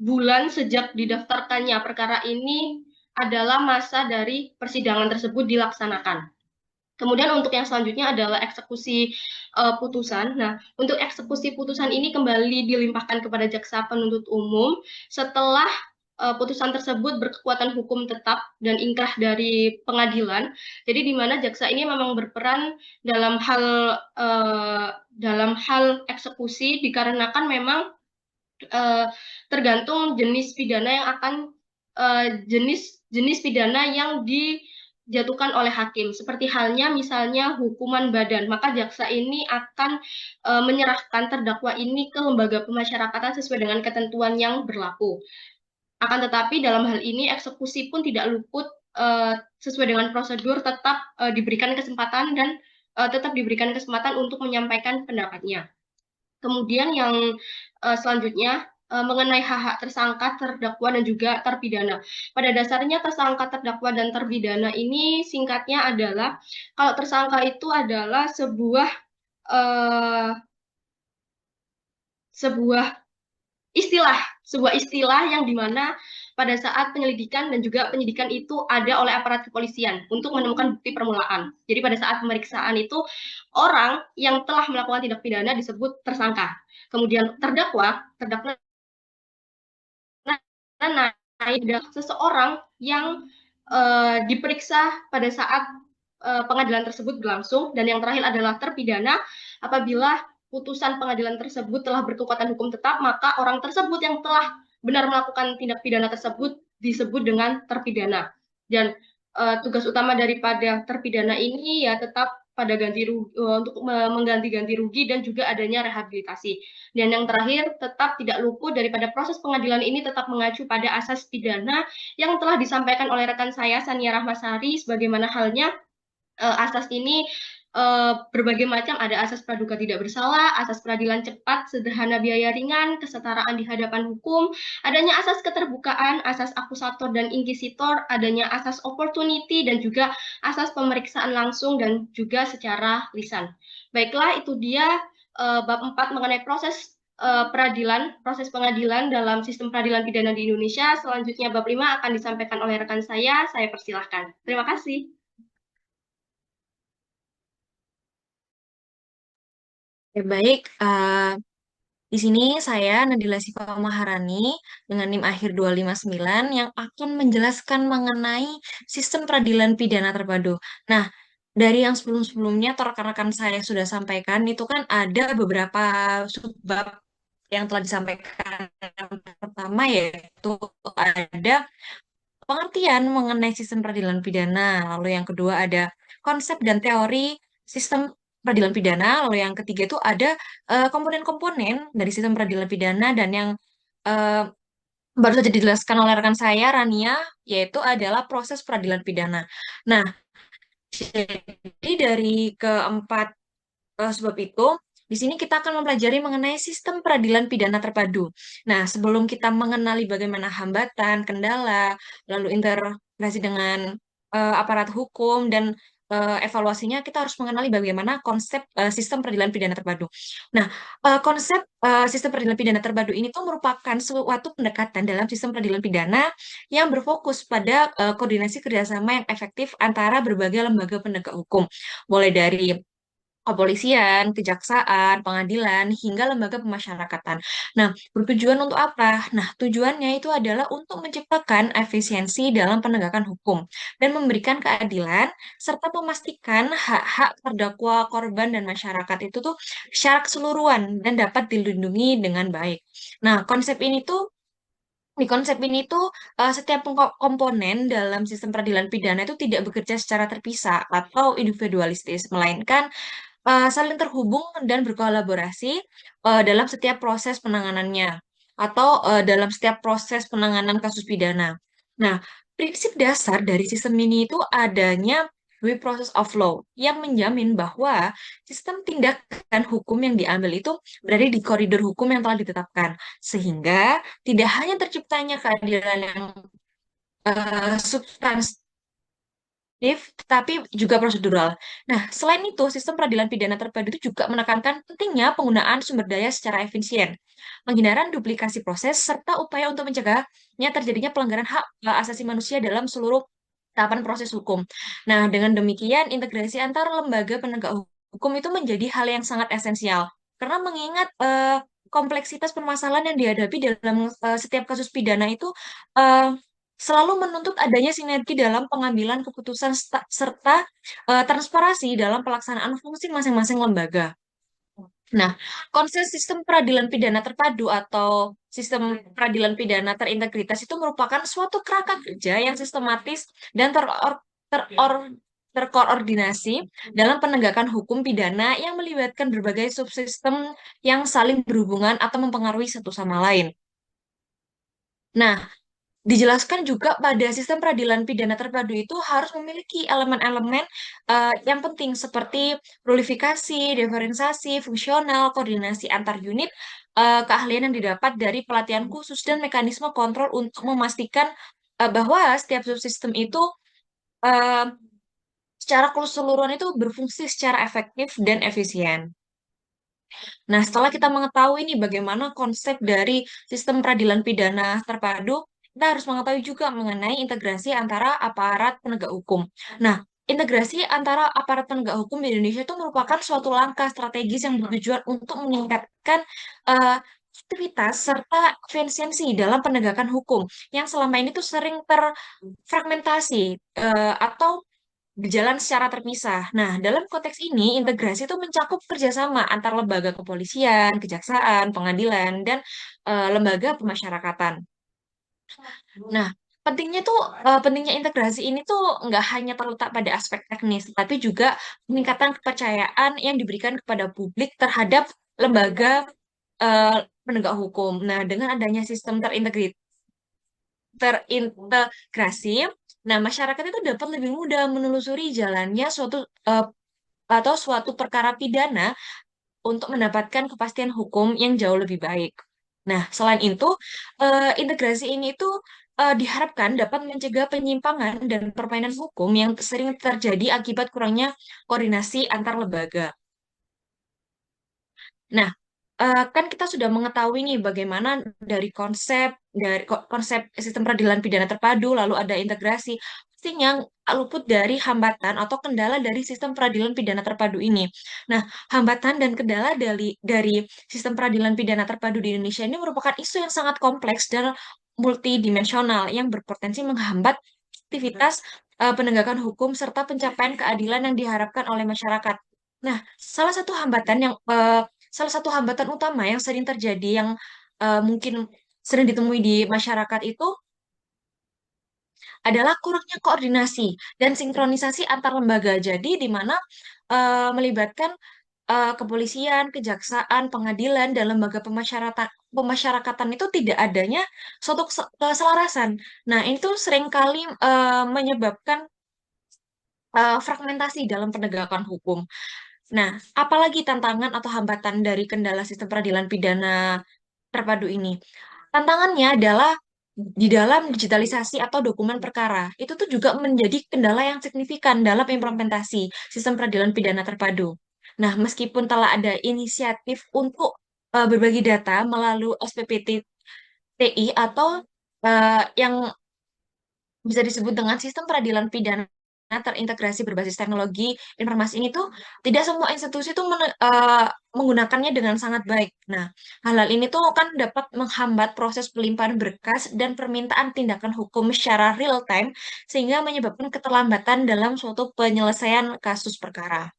Speaker 1: bulan sejak didaftarkannya perkara ini adalah masa dari persidangan tersebut dilaksanakan. Kemudian untuk yang selanjutnya adalah eksekusi putusan. Nah, untuk eksekusi putusan ini kembali dilimpahkan kepada jaksa penuntut umum setelah putusan tersebut berkekuatan hukum tetap dan ingkrah dari pengadilan. Jadi di mana jaksa ini memang berperan dalam hal eksekusi dikarenakan memang tergantung jenis pidana yang akan jenis pidana yang dijatuhkan oleh hakim. Seperti halnya misalnya hukuman badan, maka jaksa ini akan menyerahkan terdakwa ini ke lembaga pemasyarakatan sesuai dengan ketentuan yang berlaku. Akan tetapi dalam hal ini eksekusi pun tidak luput sesuai dengan prosedur, tetap diberikan kesempatan dan tetap diberikan kesempatan untuk menyampaikan pendapatnya. Kemudian yang selanjutnya mengenai hak-hak tersangka, terdakwa dan juga terpidana. Pada dasarnya tersangka, terdakwa dan terpidana ini singkatnya adalah kalau tersangka itu adalah sebuah istilah yang dimana pada saat penyelidikan dan juga penyidikan itu ada oleh aparat kepolisian untuk menemukan bukti permulaan. Jadi pada saat pemeriksaan itu orang yang telah melakukan tindak pidana disebut tersangka. Kemudian terdakwa adalah seseorang yang diperiksa pada saat pengadilan tersebut berlangsung, dan yang terakhir adalah terpidana. Apabila putusan pengadilan tersebut telah berkekuatan hukum tetap, maka orang tersebut yang telah benar melakukan tindak pidana tersebut disebut dengan terpidana. Dan tugas utama daripada terpidana ini ya tetap pada untuk mengganti rugi dan juga adanya rehabilitasi. Dan yang terakhir, tetap tidak luput daripada proses pengadilan ini tetap mengacu pada asas pidana yang telah disampaikan oleh rekan saya Sania Rahmasari. Sebagaimana halnya asas ini berbagai macam, ada asas praduga tidak bersalah, asas peradilan cepat, sederhana, biaya ringan, kesetaraan di hadapan hukum, adanya asas keterbukaan, asas akusator dan inquisitor, adanya asas opportunity, dan juga asas pemeriksaan langsung dan juga secara lisan. Baiklah, itu dia bab 4 mengenai proses proses pengadilan dalam sistem peradilan pidana di Indonesia. Selanjutnya bab 5 akan disampaikan oleh rekan saya persilahkan. Terima kasih.
Speaker 5: Ya, baik, di sini saya Nadila Siva Maharani dengan NIM akhir 259 yang akan menjelaskan mengenai sistem peradilan pidana terpadu. Nah, dari yang sebelum-sebelumnya atau rekan-rekan saya sudah sampaikan, itu kan ada beberapa subbab yang telah disampaikan. Yang pertama yaitu ada pengertian mengenai sistem peradilan pidana, lalu yang kedua ada konsep dan teori sistem peradilan pidana, lalu yang ketiga itu ada komponen-komponen dari sistem peradilan pidana, dan yang eh, baru saja dijelaskan oleh rekan saya Rania, yaitu adalah proses peradilan pidana. Nah, jadi dari keempat sebab itu, di sini kita akan mempelajari mengenai sistem peradilan pidana terpadu. Nah, sebelum kita mengenali bagaimana hambatan, kendala, lalu integrasi dengan aparat hukum dan evaluasinya, kita harus mengenali bagaimana konsep sistem peradilan pidana terpadu. Nah, konsep sistem peradilan pidana terpadu ini tuh merupakan suatu pendekatan dalam sistem peradilan pidana yang berfokus pada koordinasi kerjasama yang efektif antara berbagai lembaga penegak hukum, mulai dari kepolisian, kejaksaan, pengadilan, hingga lembaga pemasyarakatan. Nah, bertujuan untuk apa? Nah, tujuannya itu adalah untuk menciptakan efisiensi dalam penegakan hukum dan memberikan keadilan serta memastikan hak-hak terdakwa, korban, dan masyarakat itu tuh secara keseluruhan dan dapat dilindungi dengan baik. Nah, di konsep ini tuh setiap komponen dalam sistem peradilan pidana itu tidak bekerja secara terpisah atau individualistis, melainkan saling terhubung dan berkolaborasi dalam setiap proses penanganannya atau dalam setiap proses penanganan kasus pidana. Nah, prinsip dasar dari sistem ini itu adanya due process of law yang menjamin bahwa sistem tindakan hukum yang diambil itu berada di koridor hukum yang telah ditetapkan, sehingga tidak hanya terciptanya keadilan yang substansi tapi juga prosedural. Nah, selain itu, sistem peradilan pidana terpadu itu juga menekankan pentingnya penggunaan sumber daya secara efisien, penghindaran duplikasi proses, serta upaya untuk mencegahnya terjadinya pelanggaran hak asasi manusia dalam seluruh tahapan proses hukum. Nah, dengan demikian, integrasi antar lembaga penegak hukum itu menjadi hal yang sangat esensial, karena mengingat kompleksitas permasalahan yang dihadapi dalam setiap kasus pidana itu eh, selalu menuntut adanya sinergi dalam pengambilan keputusan serta transparansi dalam pelaksanaan fungsi masing-masing lembaga. Nah, konsep sistem peradilan pidana terpadu atau sistem peradilan pidana terintegritas itu merupakan suatu kerangka kerja yang sistematis dan terkoordinasi dalam penegakan hukum pidana yang melibatkan berbagai subsistem yang saling berhubungan atau mempengaruhi satu sama lain. Nah, dijelaskan juga pada sistem peradilan pidana terpadu itu harus memiliki elemen-elemen yang penting seperti prolifikasi, diferensiasi, fungsional, koordinasi antar unit, keahlian yang didapat dari pelatihan khusus dan mekanisme kontrol untuk memastikan bahwa setiap subsistem itu eh, secara keseluruhan itu berfungsi secara efektif dan efisien. Nah, setelah kita mengetahui nih bagaimana konsep dari sistem peradilan pidana terpadu, kita harus mengetahui juga mengenai integrasi antara aparat penegak hukum. Nah, integrasi antara aparat penegak hukum di Indonesia itu merupakan suatu langkah strategis yang bertujuan untuk meningkatkan eh, aktivitas serta efisiensi dalam penegakan hukum yang selama ini tuh sering terfragmentasi atau berjalan secara terpisah. Nah, dalam konteks ini, integrasi itu mencakup kerjasama antar lembaga kepolisian, kejaksaan, pengadilan, dan lembaga pemasyarakatan. Nah, pentingnya integrasi ini tuh nggak hanya terletak pada aspek teknis, tapi juga peningkatan kepercayaan yang diberikan kepada publik terhadap lembaga eh, penegak hukum. Nah, dengan adanya sistem terintegrasi, nah masyarakat itu dapat lebih mudah menelusuri jalannya eh, suatu perkara pidana untuk mendapatkan kepastian hukum yang jauh lebih baik. Nah, selain itu, integrasi ini itu diharapkan dapat mencegah penyimpangan dan permainan hukum yang sering terjadi akibat kurangnya koordinasi antar lembaga. Nah, kan kita sudah mengetahui nih bagaimana dari konsep sistem peradilan pidana terpadu, lalu ada integrasi. Pastinya luput dari hambatan atau kendala dari sistem peradilan pidana terpadu ini. Nah, hambatan dan kendala dari sistem peradilan pidana terpadu di Indonesia ini merupakan isu yang sangat kompleks dan multidimensional yang berpotensi menghambat aktivitas penegakan hukum serta pencapaian keadilan yang diharapkan oleh masyarakat. Nah, salah satu hambatan utama yang sering terjadi yang mungkin sering ditemui di masyarakat itu adalah kurangnya koordinasi dan sinkronisasi antar lembaga. Jadi di mana melibatkan kepolisian, kejaksaan, pengadilan, dan lembaga pemasyarakatan itu tidak adanya suatu keselarasan. Nah, itu seringkali menyebabkan fragmentasi dalam penegakan hukum. Nah, apalagi tantangan atau hambatan dari kendala sistem peradilan pidana terpadu ini? Tantangannya adalah di dalam digitalisasi atau dokumen perkara. Itu tuh juga menjadi kendala yang signifikan dalam implementasi sistem peradilan pidana terpadu. Nah, meskipun telah ada inisiatif untuk berbagi data melalui SPPT-TI atau yang bisa disebut dengan sistem peradilan pidana terintegrasi berbasis teknologi informasi ini tuh tidak semua institusi tuh menggunakannya dengan sangat baik. Nah, hal-hal ini tuh kan dapat menghambat proses pelimpahan berkas dan permintaan tindakan hukum secara real time sehingga menyebabkan keterlambatan dalam suatu penyelesaian kasus perkara.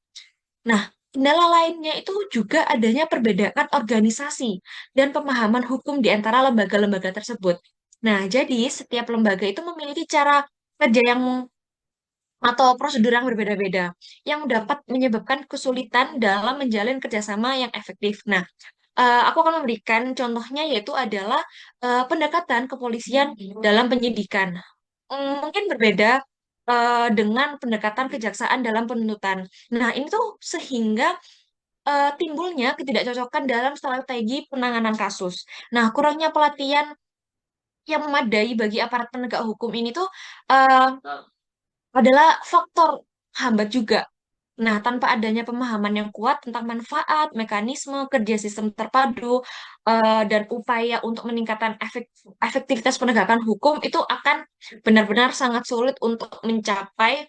Speaker 5: Nah, kendala lainnya itu juga adanya perbedaan organisasi dan pemahaman hukum di antara lembaga-lembaga tersebut. Nah, jadi setiap lembaga itu memiliki cara kerja yang atau prosedur yang berbeda-beda yang dapat menyebabkan kesulitan dalam menjalin kerjasama yang efektif. Nah, aku akan memberikan contohnya yaitu adalah pendekatan kepolisian dalam penyidikan. Mungkin berbeda dengan pendekatan kejaksaan dalam penuntutan. Nah, ini tuh sehingga timbulnya ketidakcocokan dalam strategi penanganan kasus. Nah, kurangnya pelatihan yang memadai bagi aparat penegak hukum ini tuh eh, adalah faktor hambat juga. Nah, tanpa adanya pemahaman yang kuat tentang manfaat, mekanisme kerja sistem terpadu, dan upaya untuk meningkatkan efektivitas penegakan hukum, itu akan benar-benar sangat sulit untuk mencapai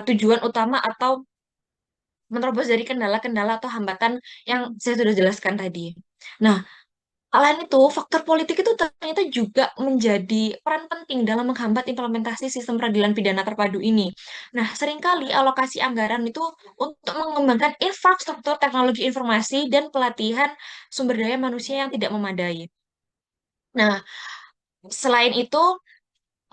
Speaker 5: tujuan utama atau menerobos dari kendala-kendala atau hambatan yang saya sudah jelaskan tadi. Nah, selain itu, faktor politik itu ternyata juga menjadi peran penting dalam menghambat implementasi sistem peradilan pidana terpadu ini. Nah, seringkali alokasi anggaran itu untuk mengembangkan infrastruktur teknologi informasi dan pelatihan sumber daya manusia yang tidak memadai. Nah, selain itu,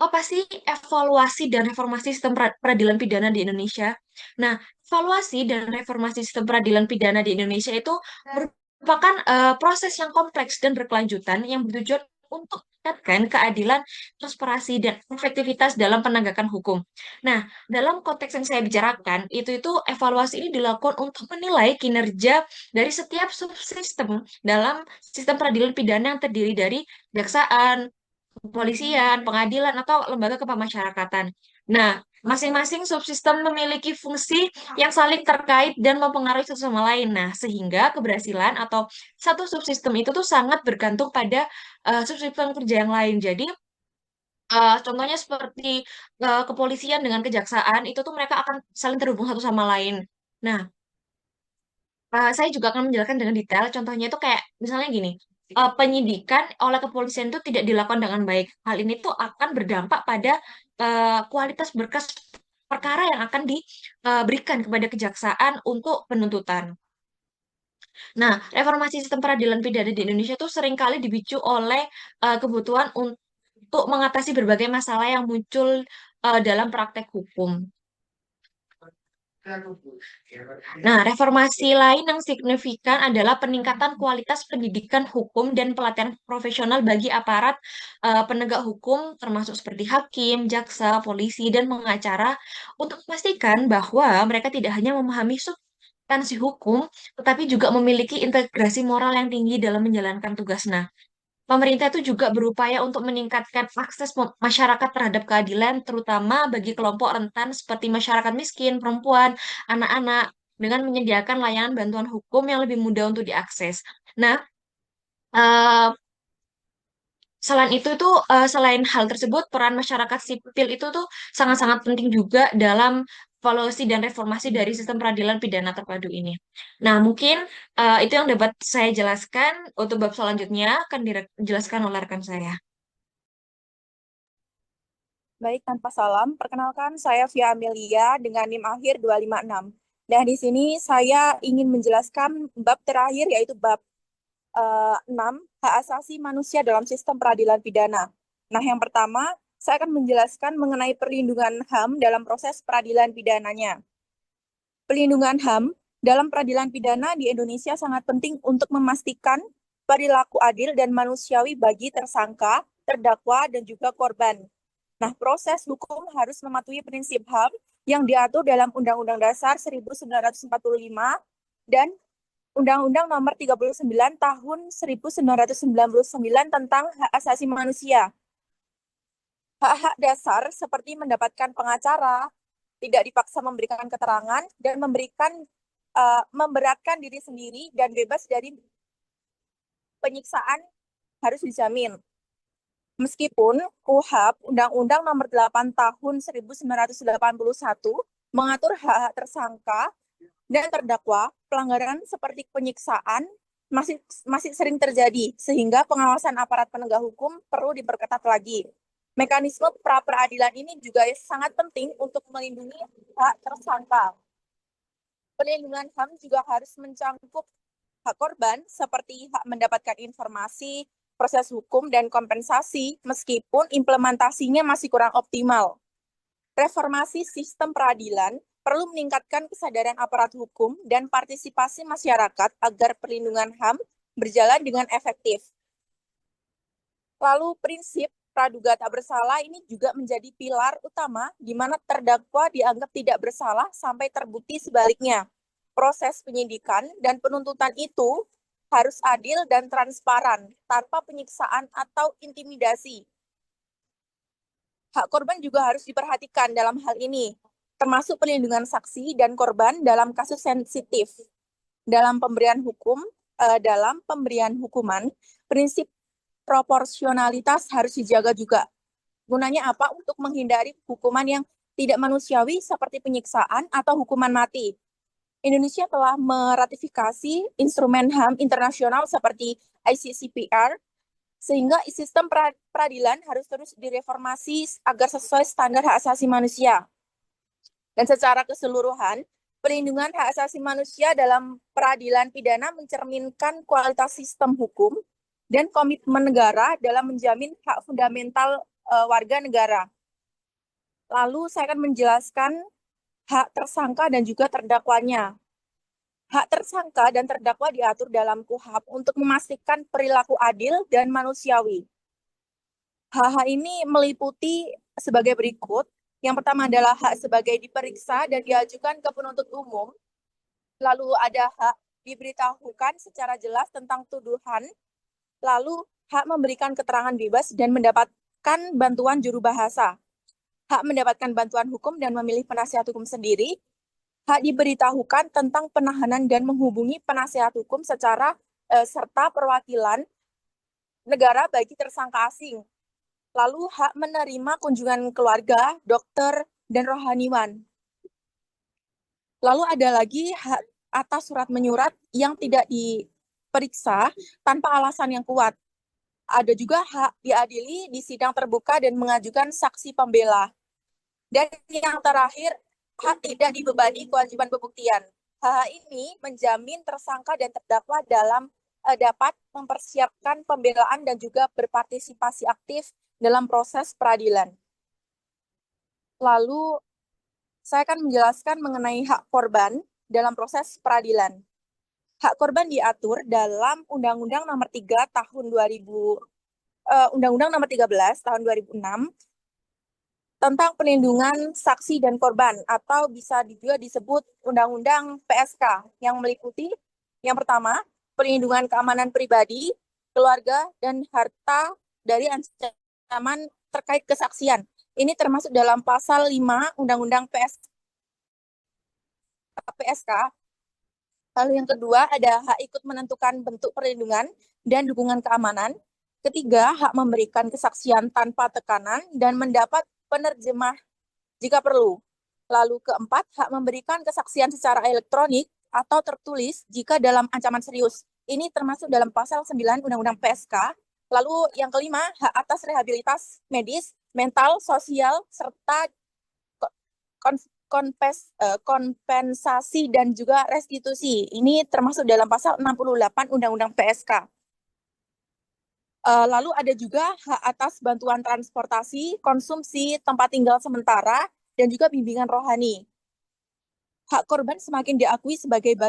Speaker 5: apa sih evaluasi dan reformasi sistem peradilan pidana di Indonesia? Nah, evaluasi dan reformasi sistem peradilan pidana di Indonesia itu merupakan proses yang kompleks dan berkelanjutan yang bertujuan untuk meningkatkan keadilan, transparansi, dan efektivitas dalam penegakan hukum. Nah, dalam konteks yang saya bicarakan, itu evaluasi ini dilakukan untuk menilai kinerja dari setiap subsistem dalam sistem peradilan pidana yang terdiri dari kejaksaan, kepolisian, pengadilan, atau lembaga kepemasyarakatan. Nah, masing-masing subsistem memiliki fungsi yang saling terkait dan mempengaruhi satu sama lain. Nah, sehingga keberhasilan atau satu subsistem itu tuh sangat bergantung pada subsistem kerja yang lain. Jadi, contohnya seperti kepolisian dengan kejaksaan, itu tuh mereka akan saling terhubung satu sama lain. Nah, saya juga akan menjelaskan dengan detail. Contohnya itu kayak misalnya gini, penyidikan oleh kepolisian itu tidak dilakukan dengan baik. Hal ini tuh akan berdampak pada kualitas berkas perkara yang akan diberikan kepada kejaksaan untuk penuntutan. Nah, reformasi sistem peradilan pidana di Indonesia itu seringkali dipicu oleh kebutuhan untuk mengatasi berbagai masalah yang muncul dalam praktek hukum. Nah, reformasi lain yang signifikan adalah peningkatan kualitas pendidikan hukum dan pelatihan profesional bagi aparat penegak hukum, termasuk seperti hakim, jaksa, polisi, dan pengacara, untuk memastikan bahwa mereka tidak hanya memahami substansi hukum, tetapi juga memiliki integrasi moral yang tinggi dalam menjalankan tugas. Nah, pemerintah itu juga berupaya untuk meningkatkan akses masyarakat terhadap keadilan, terutama bagi kelompok rentan seperti masyarakat miskin, perempuan, anak-anak, dengan menyediakan layanan bantuan hukum yang lebih mudah untuk diakses. Nah, eh, selain hal tersebut, peran masyarakat sipil itu tuh sangat-sangat penting juga dalam evaluasi dan reformasi dari sistem peradilan pidana terpadu ini. Nah, mungkin itu yang dapat saya jelaskan. Untuk bab selanjutnya akan dijelaskan oleh rekan saya.
Speaker 6: Baik, tanpa salam, perkenalkan saya Via Amelia dengan NIM akhir 256. Nah, di sini saya ingin menjelaskan bab terakhir yaitu bab 6, hak asasi manusia dalam sistem peradilan pidana. Nah, yang pertama, saya akan menjelaskan mengenai perlindungan HAM dalam proses peradilan pidananya. Perlindungan HAM dalam peradilan pidana di Indonesia sangat penting untuk memastikan perilaku adil dan manusiawi bagi tersangka, terdakwa, dan juga korban. Nah, proses hukum harus mematuhi prinsip HAM yang diatur dalam Undang-Undang Dasar 1945 dan Undang-Undang Nomor 39 Tahun 1999 tentang Hak Asasi Manusia. Hak-hak dasar seperti mendapatkan pengacara, tidak dipaksa memberikan keterangan, dan memberatkan diri sendiri dan bebas dari penyiksaan harus dijamin. Meskipun KUHP Undang-Undang Nomor 8 Tahun 1981 mengatur hak-hak tersangka dan terdakwa, pelanggaran seperti penyiksaan masih sering terjadi, sehingga pengawasan aparat penegak hukum perlu diperketat lagi. Mekanisme pra-peradilan ini juga sangat penting untuk melindungi hak tersangka. Perlindungan HAM juga harus mencangkup hak korban seperti hak mendapatkan informasi, proses hukum, dan kompensasi, meskipun implementasinya masih kurang optimal. Reformasi sistem peradilan perlu meningkatkan kesadaran aparat hukum dan partisipasi masyarakat agar perlindungan HAM berjalan dengan efektif. Lalu prinsip praduga tak bersalah ini juga menjadi pilar utama di mana terdakwa dianggap tidak bersalah sampai terbukti sebaliknya. Proses penyidikan dan penuntutan itu harus adil dan transparan, tanpa penyiksaan atau intimidasi. Hak korban juga harus diperhatikan dalam hal ini, termasuk perlindungan saksi dan korban dalam kasus sensitif. Dalam pemberian hukuman, prinsip proporsionalitas harus dijaga juga. Gunanya apa? Untuk menghindari hukuman yang tidak manusiawi seperti penyiksaan atau hukuman mati. Indonesia telah meratifikasi instrumen HAM internasional seperti ICCPR, sehingga sistem peradilan harus terus direformasi agar sesuai standar hak asasi manusia. Dan secara keseluruhan, perlindungan hak asasi manusia dalam peradilan pidana mencerminkan kualitas sistem hukum dan komitmen negara dalam menjamin hak fundamental warga negara. Lalu saya akan menjelaskan hak tersangka dan juga terdakwanya. Hak tersangka dan terdakwa diatur dalam KUHP untuk memastikan perilaku adil dan manusiawi. Hak-hak ini meliputi sebagai berikut. Yang pertama adalah hak sebagai diperiksa dan diajukan ke penuntut umum. Lalu ada hak diberitahukan secara jelas tentang tuduhan. Lalu hak memberikan keterangan bebas dan mendapatkan bantuan juru bahasa. Hak mendapatkan bantuan hukum dan memilih penasihat hukum sendiri. Hak diberitahukan tentang penahanan dan menghubungi penasihat hukum serta perwakilan negara bagi tersangka asing. Lalu hak menerima kunjungan keluarga, dokter, dan rohaniwan. Lalu ada lagi hak atas surat menyurat yang tidak diperiksa tanpa alasan yang kuat. Ada juga hak diadili di sidang terbuka dan mengajukan saksi pembela. Dan yang terakhir, hak tidak dibebani kewajiban pembuktian. Hak ini menjamin tersangka dan terdakwa dapat mempersiapkan pembelaan dan juga berpartisipasi aktif dalam proses peradilan. Lalu, saya akan menjelaskan mengenai hak korban dalam proses peradilan. Hak korban diatur dalam Undang-Undang Nomor 3 Tahun 2000, Undang-Undang Nomor 13 Tahun 2006 tentang perlindungan saksi dan korban, atau bisa juga disebut Undang-Undang PSK, yang meliputi yang pertama, perlindungan keamanan pribadi, keluarga, dan harta dari ancaman terkait kesaksian. Ini termasuk dalam pasal 5 Undang-Undang PSK. Lalu yang kedua ada hak ikut menentukan bentuk perlindungan dan dukungan keamanan. Ketiga, hak memberikan kesaksian tanpa tekanan dan mendapat penerjemah jika perlu. Lalu keempat, hak memberikan kesaksian secara elektronik atau tertulis jika dalam ancaman serius. Ini termasuk dalam pasal 9 Undang-Undang PSK. Lalu yang kelima, hak atas rehabilitas medis, mental, sosial, serta kompensasi dan juga restitusi. Ini termasuk dalam pasal 68 Undang-Undang PSK. Lalu ada juga hak atas bantuan transportasi, konsumsi, tempat tinggal sementara, dan juga bimbingan rohani. Hak korban semakin diakui sebagai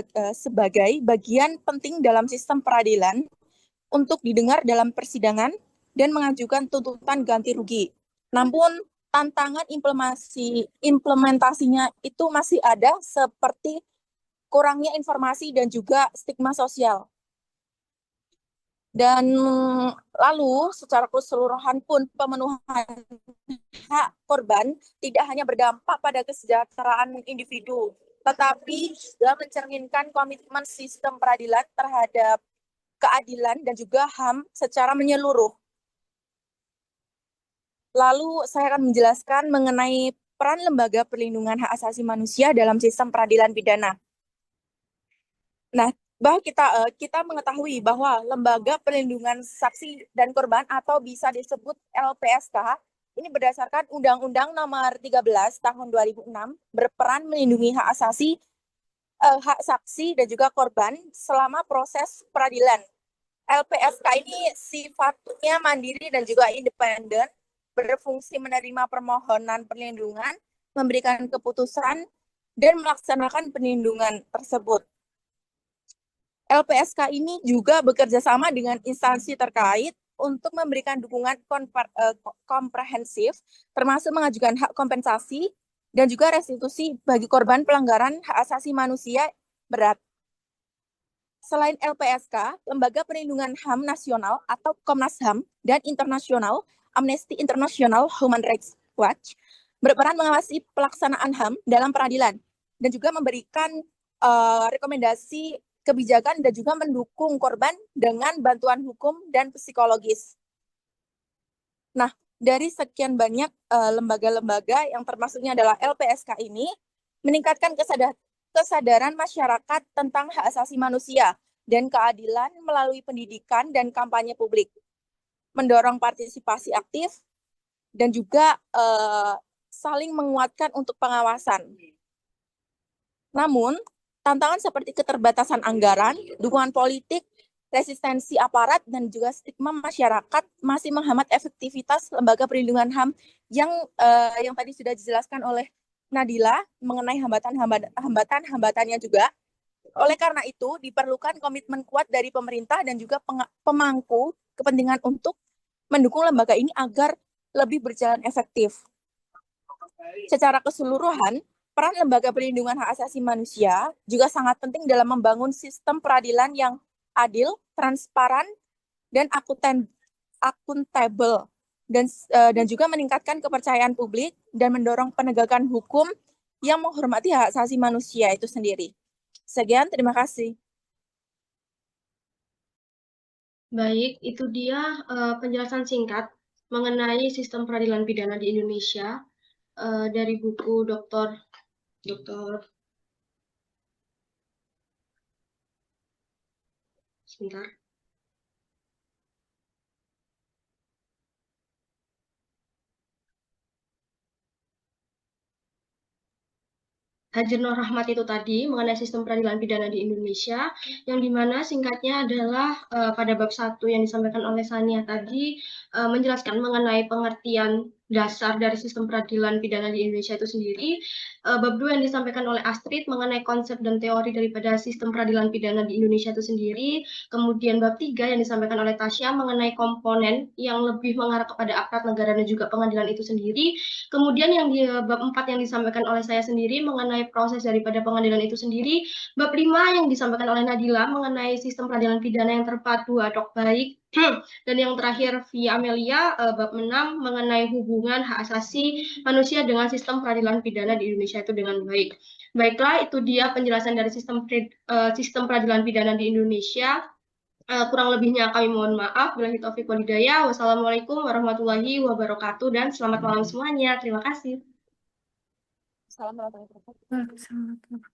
Speaker 6: bagian penting dalam sistem peradilan untuk didengar dalam persidangan dan mengajukan tuntutan ganti rugi. Namun, tantangan implementasinya itu masih ada seperti kurangnya informasi dan juga stigma sosial. Dan lalu secara keseluruhan pun pemenuhan hak korban tidak hanya berdampak pada kesejahteraan individu, tetapi juga mencerminkan komitmen sistem peradilan terhadap keadilan dan juga HAM secara menyeluruh. Lalu saya akan menjelaskan mengenai peran Lembaga Perlindungan Hak Asasi Manusia dalam sistem peradilan pidana. Nah, kita mengetahui bahwa Lembaga Perlindungan Saksi dan Korban atau bisa disebut LPSK ini berdasarkan Undang-Undang Nomor 13 Tahun 2006 berperan melindungi hak asasi, hak saksi dan juga korban selama proses peradilan. LPSK ini sifatnya mandiri dan juga independen, berfungsi menerima permohonan perlindungan, memberikan keputusan, dan melaksanakan perlindungan tersebut. LPSK ini juga bekerja sama dengan instansi terkait untuk memberikan dukungan komprehensif, termasuk mengajukan hak kompensasi dan juga restitusi bagi korban pelanggaran hak asasi manusia berat. Selain LPSK, Lembaga Perlindungan HAM Nasional atau Komnas HAM dan Internasional, Amnesty International Human Rights Watch, berperan mengawasi pelaksanaan HAM dalam peradilan dan juga memberikan rekomendasi kebijakan dan juga mendukung korban dengan bantuan hukum dan psikologis. Nah, dari sekian banyak lembaga-lembaga yang termasuknya adalah LPSK ini, meningkatkan kesadaran masyarakat tentang hak asasi manusia dan keadilan melalui pendidikan dan kampanye publik, mendorong partisipasi aktif, dan juga saling menguatkan untuk pengawasan. Namun, tantangan seperti keterbatasan anggaran, dukungan politik, resistensi aparat, dan juga stigma masyarakat masih menghambat efektivitas Lembaga Perlindungan HAM yang tadi sudah dijelaskan oleh Nadila mengenai hambatan-hambatannya juga. Oleh karena itu, diperlukan komitmen kuat dari pemerintah dan juga pemangku kepentingan untuk mendukung lembaga ini agar lebih berjalan efektif. Secara keseluruhan, peran Lembaga Perlindungan Hak Asasi Manusia juga sangat penting dalam membangun sistem peradilan yang adil, transparan, dan akuntabel, dan juga meningkatkan kepercayaan publik dan mendorong penegakan hukum yang menghormati hak asasi manusia itu sendiri. Sekian, terima kasih.
Speaker 1: Baik, itu dia penjelasan singkat mengenai sistem peradilan pidana di Indonesia dari buku Dr. Sebentar. Hajar Nur Rahmat itu tadi mengenai sistem peradilan pidana di Indonesia, yang dimana singkatnya adalah pada bab 1 yang disampaikan oleh Sania tadi menjelaskan mengenai pengertian dasar dari sistem peradilan pidana di Indonesia itu sendiri. Bab 2 yang disampaikan oleh Astrid mengenai konsep dan teori daripada sistem peradilan pidana di Indonesia itu sendiri. Kemudian bab 3 yang disampaikan oleh Tasya mengenai komponen yang lebih mengarah kepada aparat negara dan juga pengadilan itu sendiri. Kemudian yang di bab 4 yang disampaikan oleh saya sendiri mengenai proses daripada pengadilan itu sendiri. Bab 5 yang disampaikan oleh Nadila mengenai sistem peradilan pidana yang terpadu ad hoc baik Dan yang terakhir, via Amelia, bab 6 mengenai hubungan hak asasi manusia dengan sistem peradilan pidana di Indonesia itu dengan baik. Baiklah, itu dia penjelasan dari sistem peradilan pidana di Indonesia. Kurang lebihnya kami mohon maaf. Billahi taufiq wal hidayah. Wassalamualaikum warahmatullahi wabarakatuh dan selamat malam semuanya. Terima kasih.
Speaker 4: Salam warahmatullahi wabarakatuh.
Speaker 2: Waalaikumsalam.